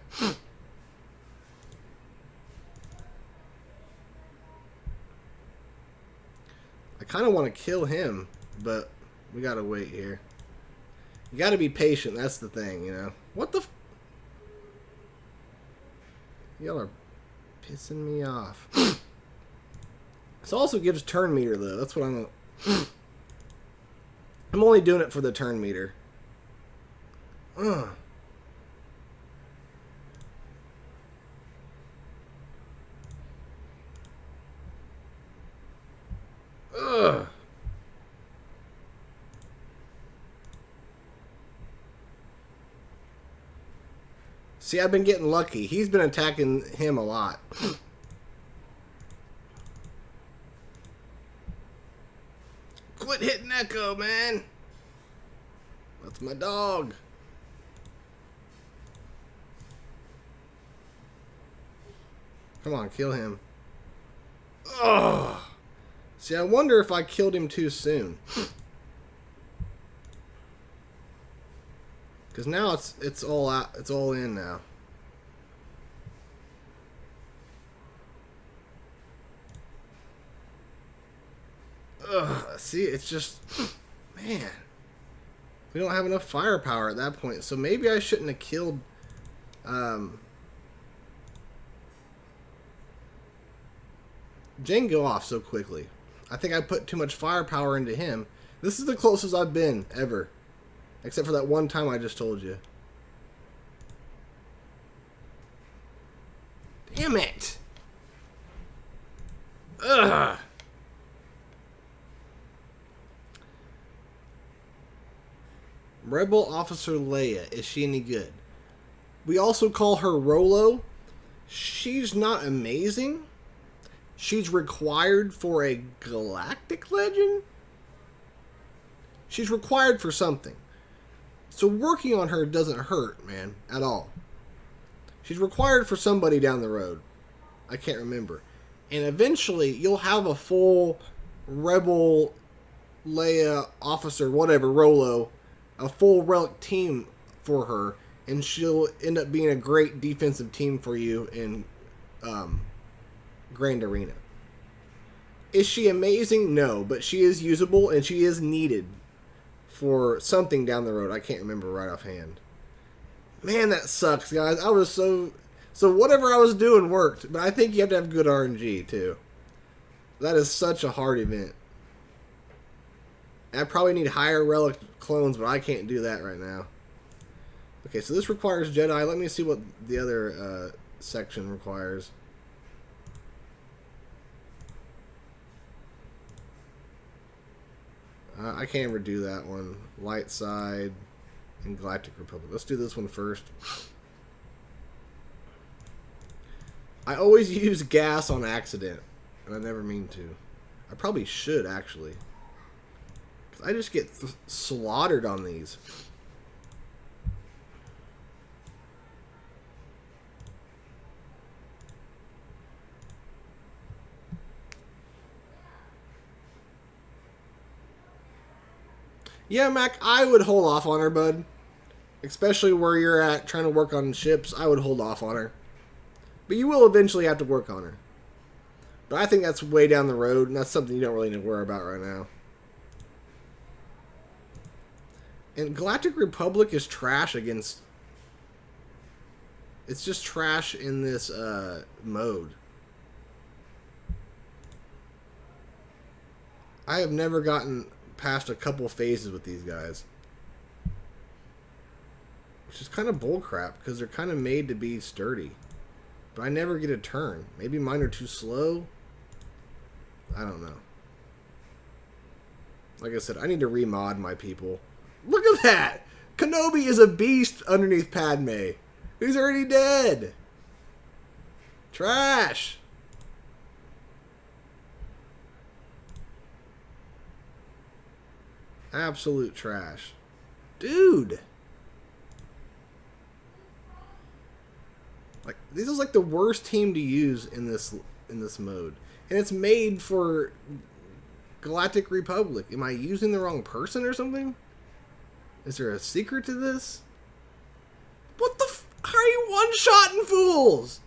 I kind of want to kill him, but we got to wait here. You got to be patient. That's the thing, you know. What the... Y'all are pissing me off. This also gives turn meter, though. That's what I'm... I'm only doing it for the turn meter. Ugh. Ugh. See, I've been getting lucky. He's been attacking him a lot. Quit hitting Echo, man. That's my dog. Come on, kill him. Ugh. See, I wonder if I killed him too soon. Because now it's all out. It's all in now. Ugh. See, it's just, man. We don't have enough firepower at that point. So maybe I shouldn't have killed. Jane go off so quickly. I think I put too much firepower into him. This is the closest I've been ever. Except for that one time I just told you. Damn it! Ugh! Rebel Officer Leia. Is she any good? We also call her Rolo. She's not amazing. She's required for a galactic legend? She's required for something. So working on her doesn't hurt, man, at all. She's required for somebody down the road. I can't remember. And eventually, you'll have a full Rebel, Leia, Officer, whatever, Rolo, a full relic team for her, and she'll end up being a great defensive team for you in Grand Arena. Is she amazing? No, but she is usable and she is needed for something down the road. I can't remember right offhand. Man, that sucks, guys. I was so whatever I was doing worked, but I think you have to have good RNG too. That is such a hard event. I probably need higher relic clones, but I can't do that right now. Okay, so this requires Jedi. Let me see what the other section requires. I can't ever do that one. Light side and Galactic Republic. Let's do this one first. I always use gas on accident, and I never mean to. I probably should, actually. 'Cause I just get slaughtered on these. Yeah, Mac, I would hold off on her, bud. Especially where you're at, trying to work on ships, I would hold off on her. But you will eventually have to work on her. But I think that's way down the road, and that's something you don't really need to worry about right now. And Galactic Republic is trash against... It's just trash in this mode. I have never gotten past a couple phases with these guys. Which is kind of bullcrap, because they're kind of made to be sturdy. But I never get a turn. Maybe mine are too slow? I don't know. Like I said, I need to remod my people. Look at that! Kenobi is a beast underneath Padme. He's already dead. Trash. Absolute trash. Dude. This is like the worst team to use in this mode, and it's made for Galactic Republic. Am I using the wrong person or something? Is there a secret to this? What the? How are you one-shotting fools?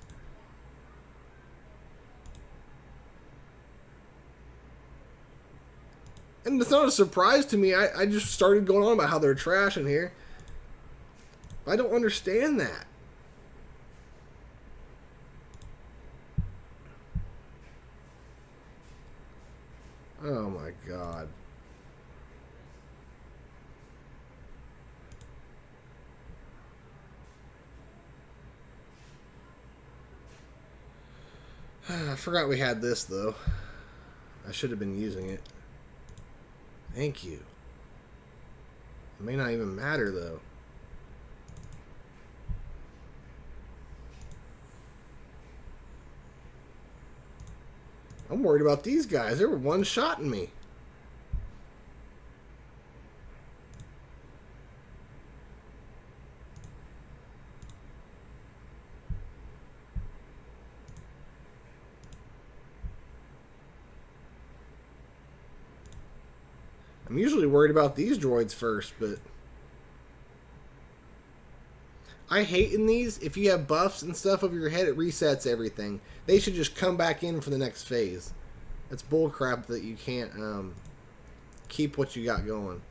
And it's not a surprise to me. I just started going on about how they're trash in here. I don't understand that. Oh my god. I forgot we had this though. I should have been using it. Thank you. It may not even matter though. I'm worried about these guys. They were one-shotting me. I'm usually worried about these droids first, but I hate in these, if you have buffs and stuff over your head, it resets everything. They should just come back in for the next phase. That's bullcrap that you can't keep what you got going.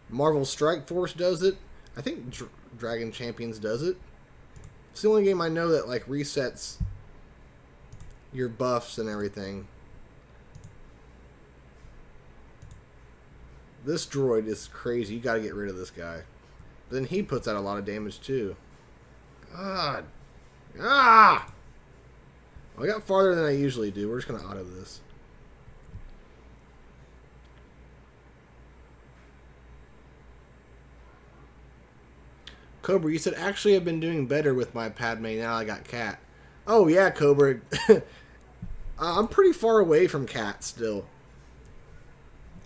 Marvel Strike Force does it. I think Dragon Champions does it. It's the only game I know that like resets your buffs and everything. This droid is crazy. You gotta get rid of this guy. But then he puts out a lot of damage too. God. Ah! Well, I got farther than I usually do. We're just gonna auto this. Cobra, you said actually I've been doing better with my Padme now I got Cat. Oh yeah, Cobra. I'm pretty far away from Cat still.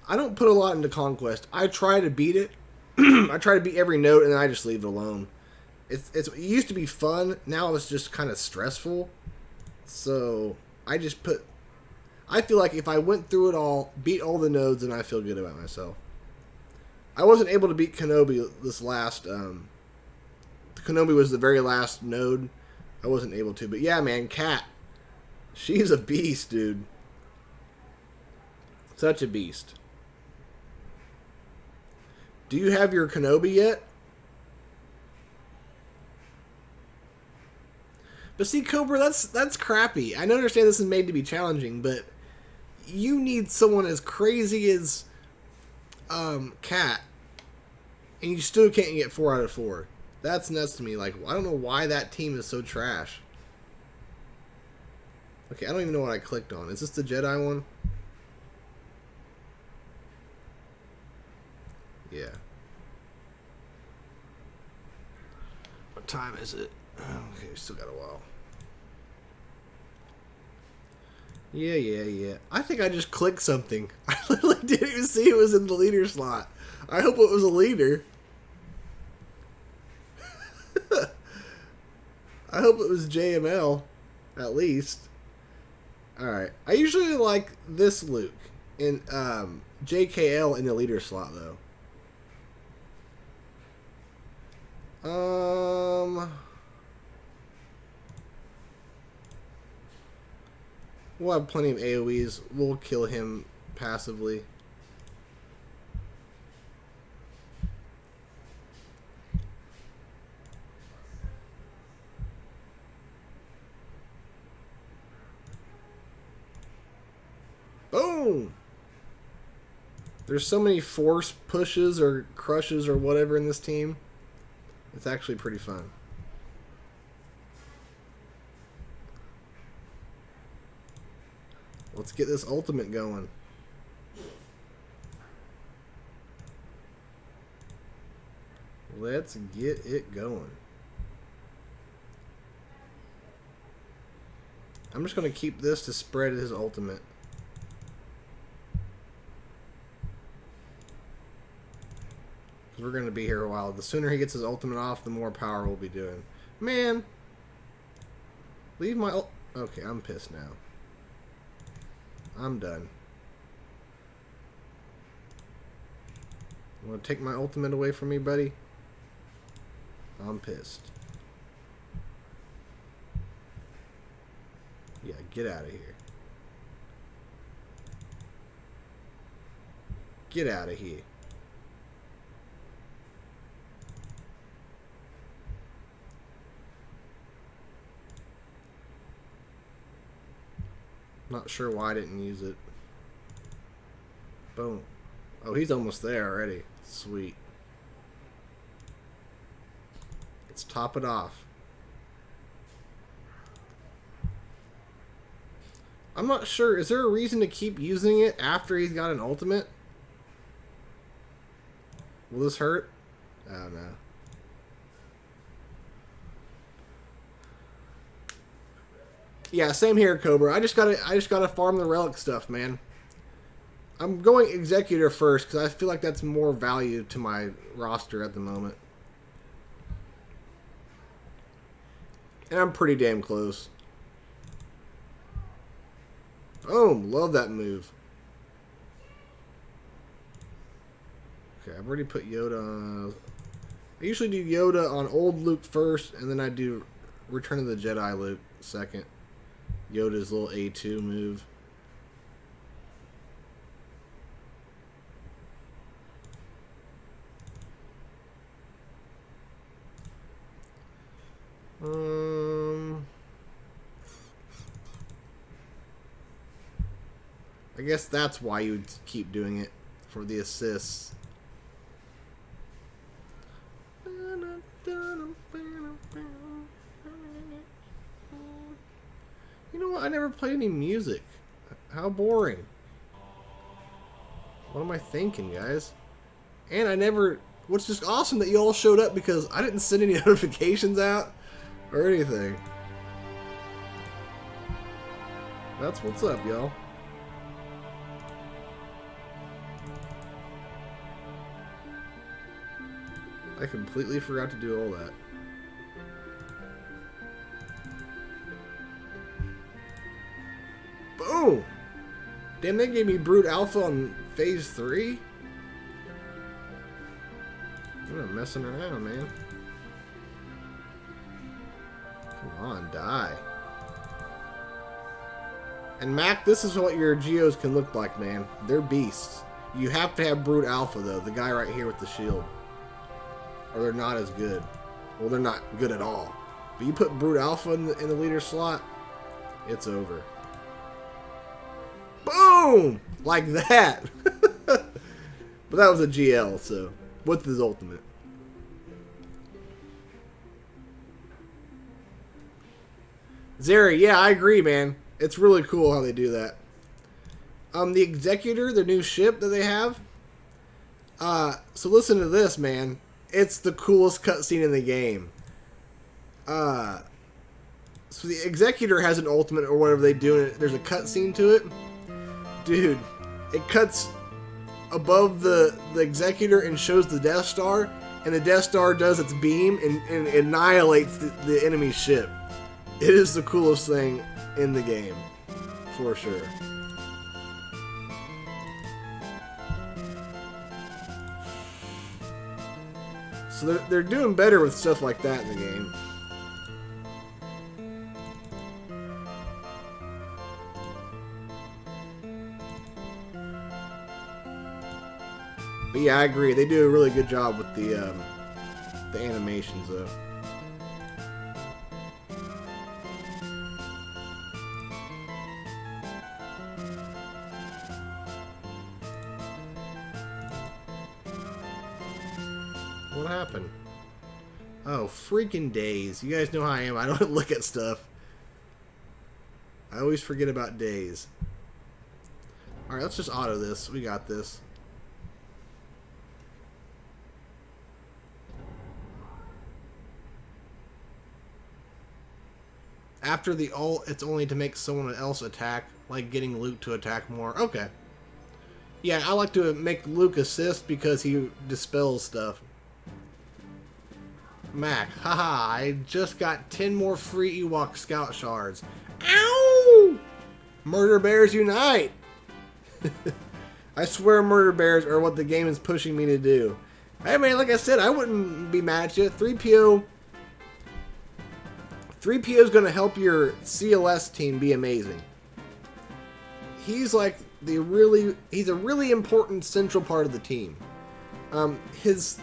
I don't put a lot into Conquest. I try to beat it. I try to beat every note, and then I just leave it alone. It used to be fun. Now it's just kind of stressful. So I just put... I feel like if I went through it all, beat all the nodes, then I feel good about myself. I wasn't able to beat Kenobi this last... Kenobi was the very last node. I wasn't able to. But yeah, man, Kat. She's a beast, dude. Such a beast. Do you have your Kenobi yet? But see, Cobra, that's crappy. I understand this is made to be challenging, but you need someone as crazy as Kat, and you still can't get 4 out of 4. That's nuts to me. Like, I don't know why that team is so trash. Okay, I don't even know what I clicked on. Is this the Jedi one? Yeah. What time is it? Okay, still got a while. Yeah. I think I just clicked something. I literally didn't even see it was in the leader slot. I hope it was a leader. I hope it was JML, at least. Alright. I usually like this Luke in JKL in the leader slot, though. We'll have plenty of AoEs. We'll kill him passively. Boom! There's so many force pushes or crushes or whatever in this team. It's actually pretty fun. Let's get this ultimate going. Let's get it going. I'm just going to keep this to spread his ultimate. Because we're going to be here a while. The sooner he gets his ultimate off, the more power we'll be doing. Man. Leave my... Okay, I'm pissed now. I'm done. You want to take my ultimate away from me, buddy? I'm pissed. Yeah, get out of here. Get out of here. Not sure why I didn't use it. Boom. Oh, he's almost there already. Sweet. Let's top it off. I'm not sure. Is there a reason to keep using it after he's got an ultimate? Will this hurt? I don't know. Yeah, same here, Cobra. I just gotta farm the relic stuff, man. I'm going Executor first because I feel like that's more value to my roster at the moment. And I'm pretty damn close. Boom! Love that move. Okay, I've already put Yoda on... I usually do Yoda on old Luke first, and then I do Return of the Jedi Luke second. Yoda's little A2 move. I guess that's why you would keep doing it, for the assists. You know what? I never played any music. How boring. What am I thinking, guys? And I never... What's just awesome that you all showed up because I didn't send any notifications out or anything. That's what's up, y'all. I completely forgot to do all that. Boom! Damn, they gave me Brute Alpha on Phase 3? I'm not messing around, man. Come on, die. And Mac, this is what your Geos can look like, man. They're beasts. You have to have Brute Alpha, though. The guy right here with the shield. Or they're not as good. Well, they're not good at all. But you put Brute Alpha in the leader slot, it's over. Boom! Like that. But that was a GL, so with his ultimate. Zeri, yeah, I agree, man. It's really cool how they do that. The Executor, the new ship that they have. So listen to this, man. It's the coolest cutscene in the game. So the Executor has an ultimate or whatever they do, and there's a cutscene to it. Dude, it cuts above the Executor and shows the Death Star, and the Death Star does its beam and annihilates the enemy ship. It is the coolest thing in the game, for sure. So they're doing better with stuff like that in the game. But yeah, I agree. They do a really good job with the animations, though. What happened? Oh, freaking days. You guys know how I am. I don't look at stuff. I always forget about days. Alright, let's just auto this. We got this. After the ult, it's only to make someone else attack, like getting Luke to attack more. Okay. Yeah, I like to make Luke assist because he dispels stuff. Mac, haha, I just got 10 more free Ewok Scout shards. Ow! Murder Bears unite! I swear murder bears are what the game is pushing me to do. Hey man, like I said, I wouldn't be mad at you. 3PO is going to help your CLS team be amazing. He's like he's a really important central part of the team. His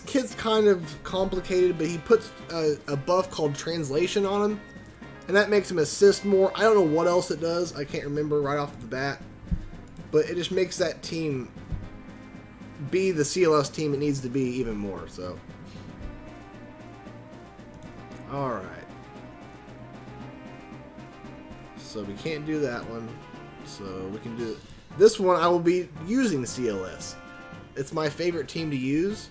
kit's kind of complicated, but he puts a buff called translation on him, and that makes him assist more. I don't know what else it does. I can't remember right off the bat, but it just makes that team be the CLS team it needs to be even more. So, all right. So we can't do that one. So we can do this one. I will be using CLS. It's my favorite team to use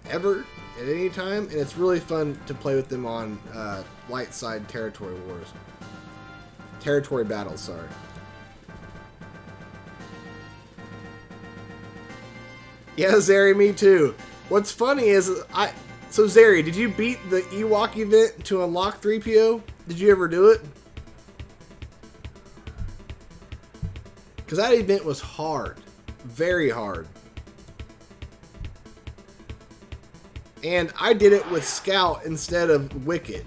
ever at any time, and it's really fun to play with them on light side territory wars. Territory battles, sorry. Yeah, Zeri, me too. What's funny is so Zeri, did you beat the Ewok event to unlock 3PO? Did you ever do it? Because that event was hard. Very hard. And I did it with Scout instead of Wicket.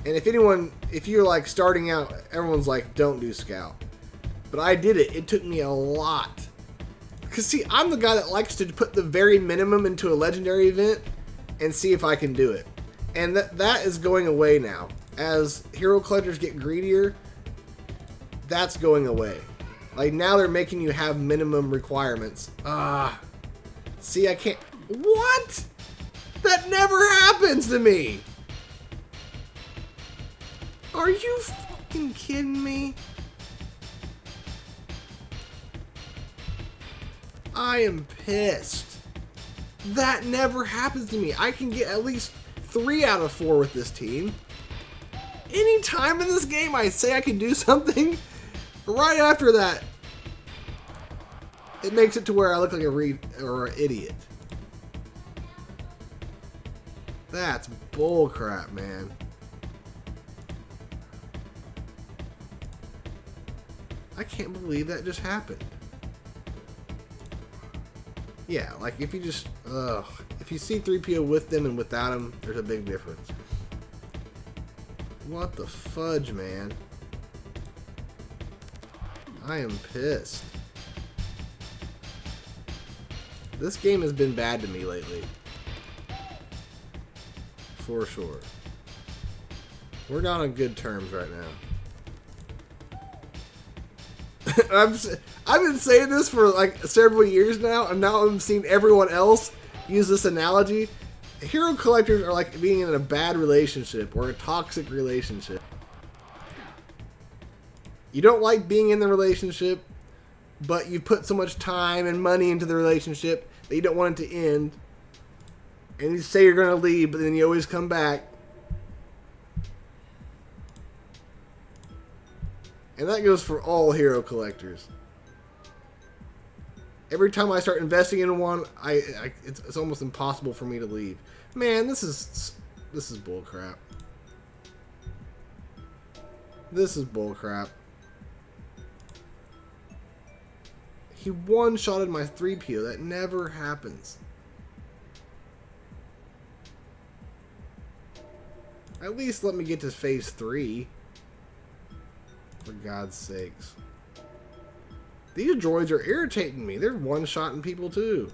And if you're like starting out, everyone's like, don't do Scout. But I did it. It took me a lot. Because see, I'm the guy that likes to put the very minimum into a legendary event and see if I can do it. And that is going away now. As hero collectors get greedier, that's going away. Like now they're making you have minimum requirements. See, I can't. What? That never happens to me. Are you fucking kidding me? I am pissed. That never happens to me. I can get at least 3 out of 4 with this team. Anytime in this game I say I can do something, right after that, it makes it to where I look like an idiot. That's bullcrap, man. I can't believe that just happened. Yeah, like if you just, if you see 3PO with them and without him, there's a big difference. What the fudge, man? I am pissed. This game has been bad to me lately. For sure. We're not on good terms right now. I've been saying this for like several years now, and now I'm seeing everyone else use this analogy. Hero collectors are like being in a bad relationship or a toxic relationship. You don't like being in the relationship, but you put so much time and money into the relationship that you don't want it to end. And you say you're going to leave, but then you always come back. And that goes for all hero collectors. Every time I start investing in one, it's almost impossible for me to leave. Man, this is bullcrap. This is bullcrap. He one-shotted my 3PO. That never happens. At least let me get to phase 3. For God's sakes. These droids are irritating me. They're one-shotting people too.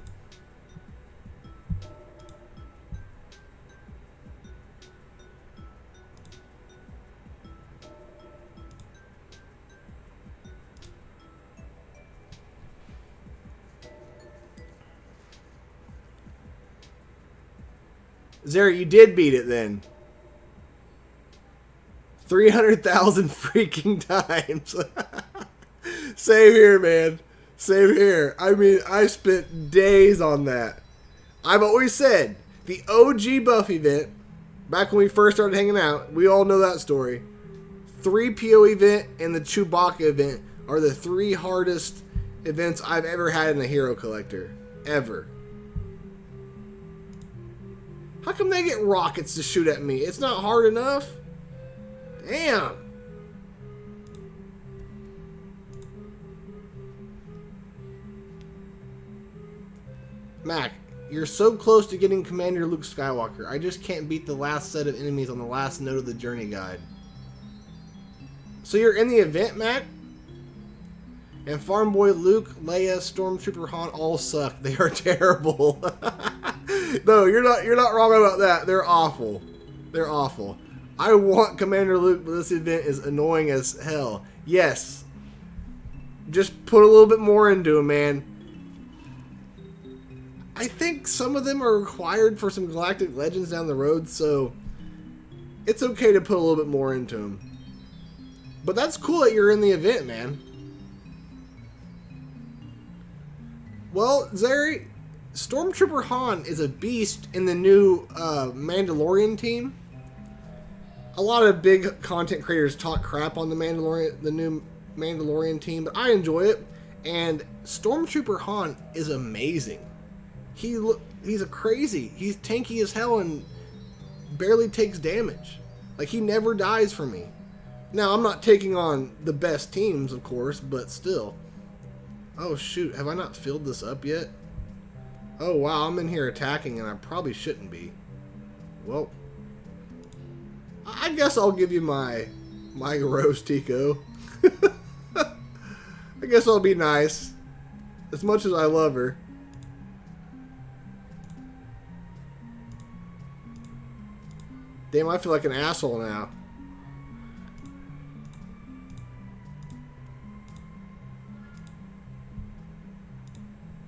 Zeri, you did beat it then. 300,000 freaking times. Same here, man. Same here. I mean, I spent days on that. I've always said, the OG buff event, back when we first started hanging out, we all know that story. 3PO event and the Chewbacca event are the 3 hardest events I've ever had in a hero collector. Ever. How come they get rockets to shoot at me? It's not hard enough? Damn. Mac, you're so close to getting Commander Luke Skywalker. I just can't beat the last set of enemies on the last note of the journey guide. So you're in the event, Mac? And Farm Boy Luke, Leia, Stormtrooper Han all suck. They are terrible. No, you're not wrong about that. They're awful. They're awful. I want Commander Luke, but this event is annoying as hell. Yes. Just put a little bit more into him, man. I think some of them are required for some Galactic Legends down the road, so it's okay to put a little bit more into them. But that's cool that you're in the event, man. Well, Zeri, Stormtrooper Han is a beast in the new Mandalorian team. A lot of big content creators talk crap on the new Mandalorian team, but I enjoy it. And Stormtrooper Han is amazing. He's a crazy. He's tanky as hell and barely takes damage. Like, he never dies for me. Now, I'm not taking on the best teams, of course, but still. Oh, shoot. Have I not filled this up yet? Oh, wow. I'm in here attacking, and I probably shouldn't be. Well, I guess I'll give you my rose, Tico. I guess I'll be nice. As much as I love her. Damn, I feel like an asshole now.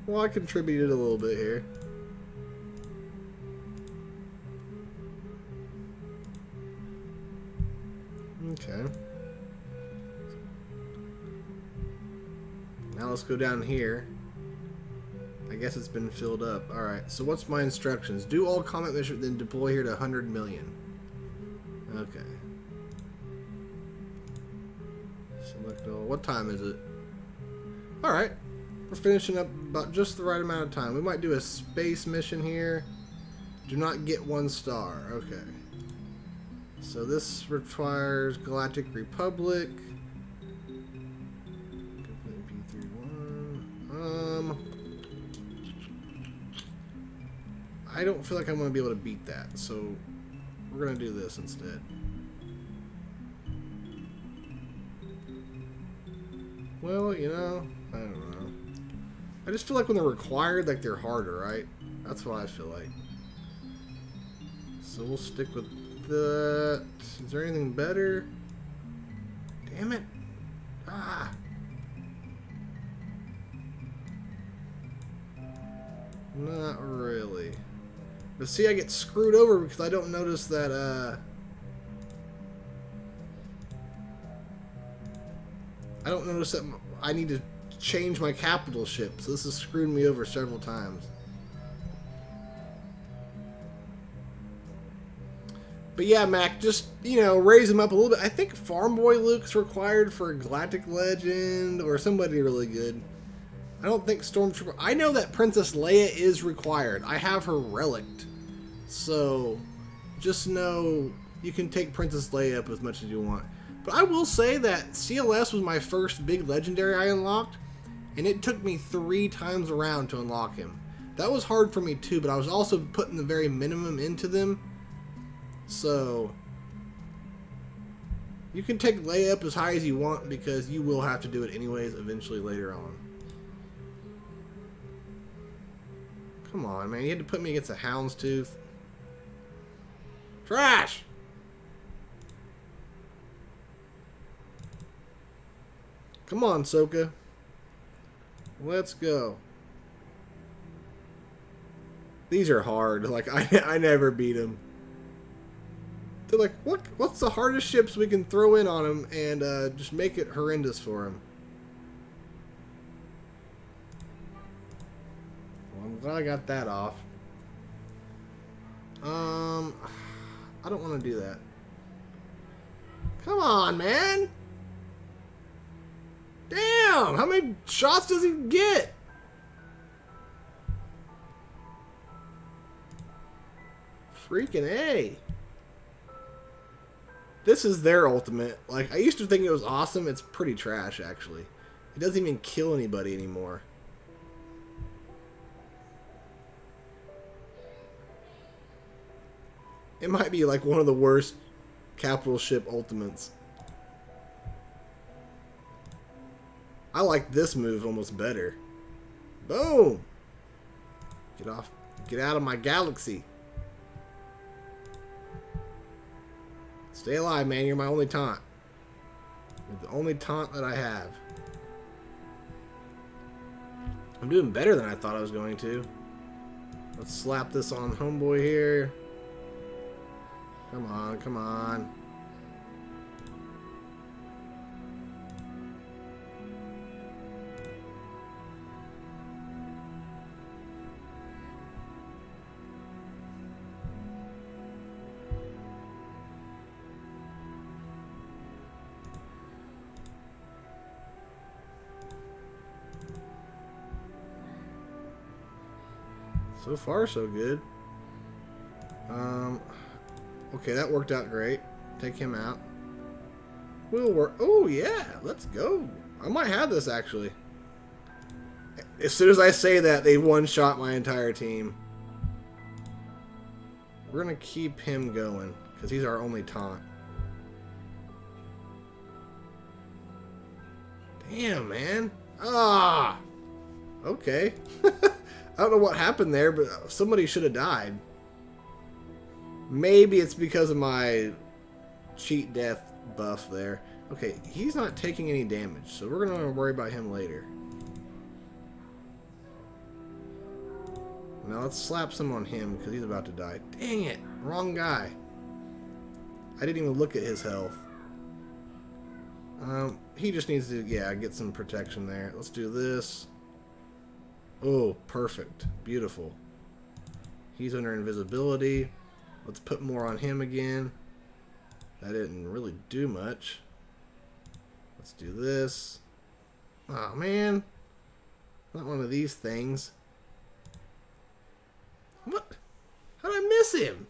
Well, I contributed a little bit here. Okay. Now let's go down here. I guess it's been filled up. Alright, so what's my instructions? Do all combat missions, then deploy here to 100 million. Okay. Select all. What time is it? Alright. We're finishing up about just the right amount of time. We might do a space mission here. Do not get 1 star. Okay. So this requires Galactic Republic. I don't feel like I'm going to be able to beat that, so we're going to do this instead. Well, you know, I don't know. I just feel like when they're required, like they're harder, right? That's what I feel like. So we'll stick with that. Is there anything better? Damn it. Ah. Not really. But see, I get screwed over because I don't notice that, I don't notice that I need to change my capital ship. So this has screwed me over several times. But yeah, Mac, just, you know, raise him up a little bit. I think Farm Boy Luke's required for a Galactic Legend or somebody really good. I don't think Stormtrooper... I know that Princess Leia is required. I have her relict. So, just know you can take Princess Leia up as much as you want. But I will say that CLS was my first big legendary I unlocked. And it took me 3 times around to unlock him. That was hard for me too, but I was also putting the very minimum into them. So, you can take Leia up as high as you want because you will have to do it anyways eventually later on. Come on, man. You had to put me against a houndstooth. Trash! Come on, Soka. Let's go. These are hard. Like, I never beat them. They're like, what's the hardest ships we can throw in on him and just make it horrendous for him? Well, I'm glad I got that off. I don't want to do that. Come on, man! Damn! How many shots does he get? Freaking A. This is their ultimate. Like, I used to think it was awesome. It's pretty trash, actually. It doesn't even kill anybody anymore. It might be like one of the worst capital ship ultimates. I like this move almost better. Boom! Get off. Get out of my galaxy. Stay alive, man. You're my only taunt. You're the only taunt that I have. I'm doing better than I thought I was going to. Let's slap this on homeboy here. Come on, come on. So far, so good. Okay, that worked out great. Take him out. We'll work. Oh, yeah. Let's go. I might have this, actually. As soon as I say that, they one-shot my entire team. We're going to keep him going, because he's our only taunt. Damn, man. Ah! Okay. I don't know what happened there, but somebody should have died. Maybe it's because of my cheat death buff there. Okay, he's not taking any damage, so we're going to worry about him later. Now let's slap some on him because he's about to die. Dang it, wrong guy. I didn't even look at his health. He just needs to, yeah, get some protection there. Let's do this. Oh, perfect. Beautiful. He's under invisibility. Let's put more on him again. That didn't really do much. Let's do this. Oh, man. Not one of these things. What? How did I miss him?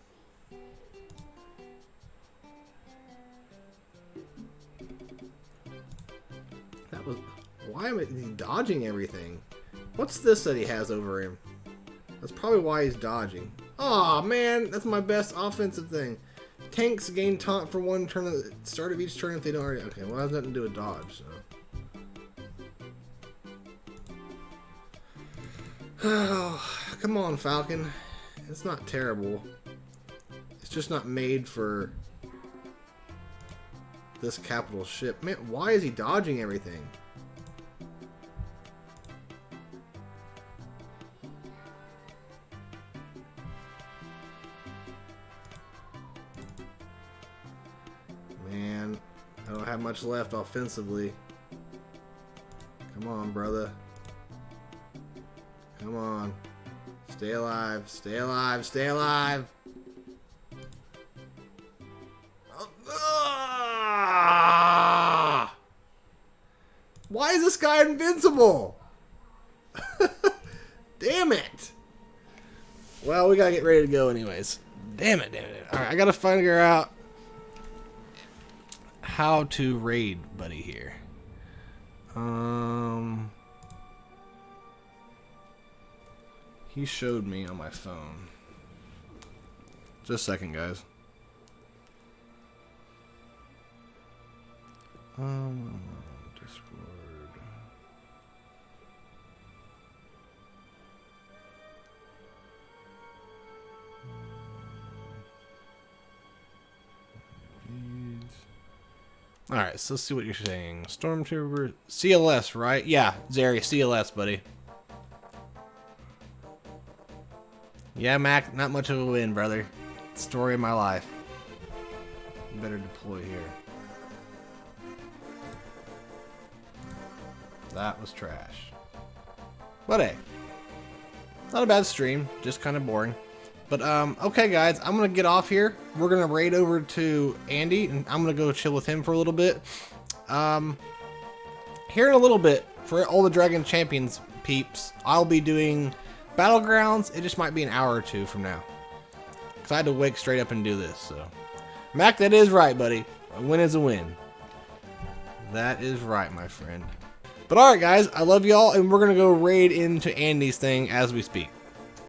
That was... Why am I dodging everything? What's this that he has over him? That's probably why he's dodging. Aw, man, that's my best offensive thing. Tanks gain taunt for one turn at the start of each turn if they don't already... Okay, well, that has nothing to do with dodge, so... Oh, come on, Falcon. It's not terrible. It's just not made for this capital ship. Man, why is he dodging everything? Man, I don't have much left offensively. Come on, brother. Come on. Stay alive. Stay alive. Stay alive. Ah! Why is this guy invincible? Damn it. Well, we gotta get ready to go anyways. Damn it, damn it. Alright, I gotta figure out how to raid buddy here. He showed me on my phone. Just a second, guys. Discord. Alright, so let's see what you're saying. Stormtrooper. CLS, right? Yeah, Zeri, CLS, buddy. Yeah, Mac, not much of a win, brother. Story of my life. Better deploy here. That was trash. But hey, not a bad stream, just kind of boring. But okay guys, I'm gonna get off here. We're gonna raid over to Andy and I'm gonna go chill with him for a little bit. Here in a little bit, for all the Dragon Champions peeps, I'll be doing Battlegrounds. It just might be an hour or two from now. because I had to wake straight up and do this. So, Mac, that is right, buddy. A win is a win. That is right, my friend. But alright, guys, I love y'all, and we're going to go raid into Andy's thing as we speak.